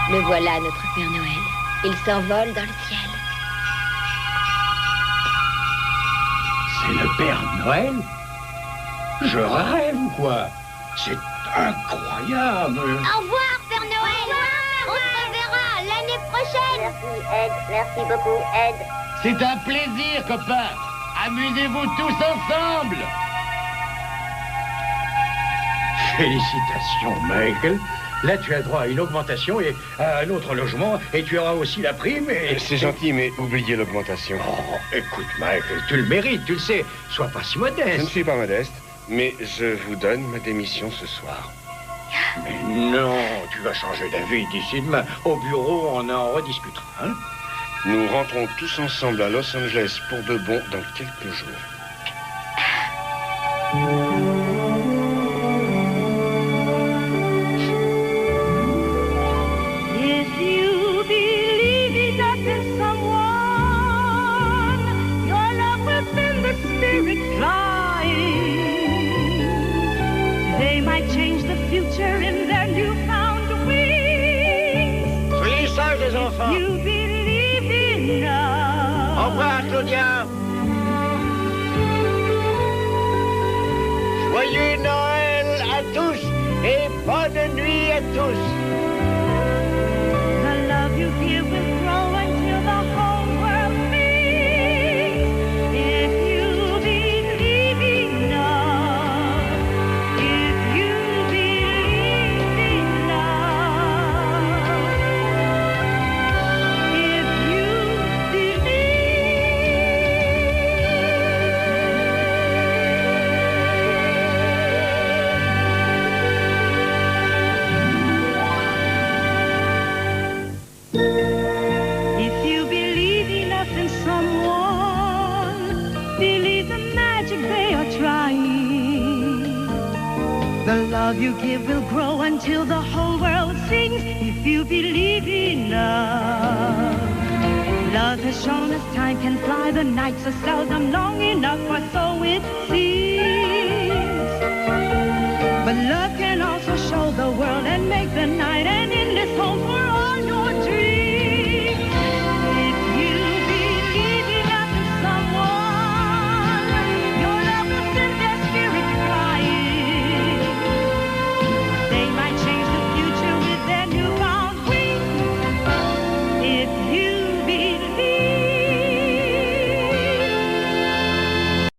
Le voilà, notre Père Noël. Il s'envole dans le ciel. C'est le Père Noël? Je rêve ou quoi? C'est incroyable. Au revoir, Père Noël. On se reverra l'année prochaine. Merci, Ed. Merci beaucoup, Ed. C'est un plaisir, copains. Amusez-vous tous ensemble. Félicitations, Michael. Là, tu as droit à une augmentation et à un autre logement, et tu auras aussi la prime et... C'est gentil, mais oubliez l'augmentation. Oh, écoute, Michael, tu le mérites, tu le sais. Sois pas si modeste. Je ne suis pas modeste, mais je vous donne ma démission ce soir. Mais non, tu vas changer d'avis d'ici demain. Au bureau, on en rediscutera, hein? Nous rentrons tous ensemble à Los Angeles pour de bon dans quelques jours. Soyez sages, les enfants. Au revoir, Claudia. Joyeux Noël à tous et bonne nuit à tous. The love you give will grow until the whole world meets. If you believe enough, if you believe enough, if you believe. The love you give will grow until the whole world sings if you believe in love. Love has shown us time can fly, the nights are seldom long enough, or so it seems.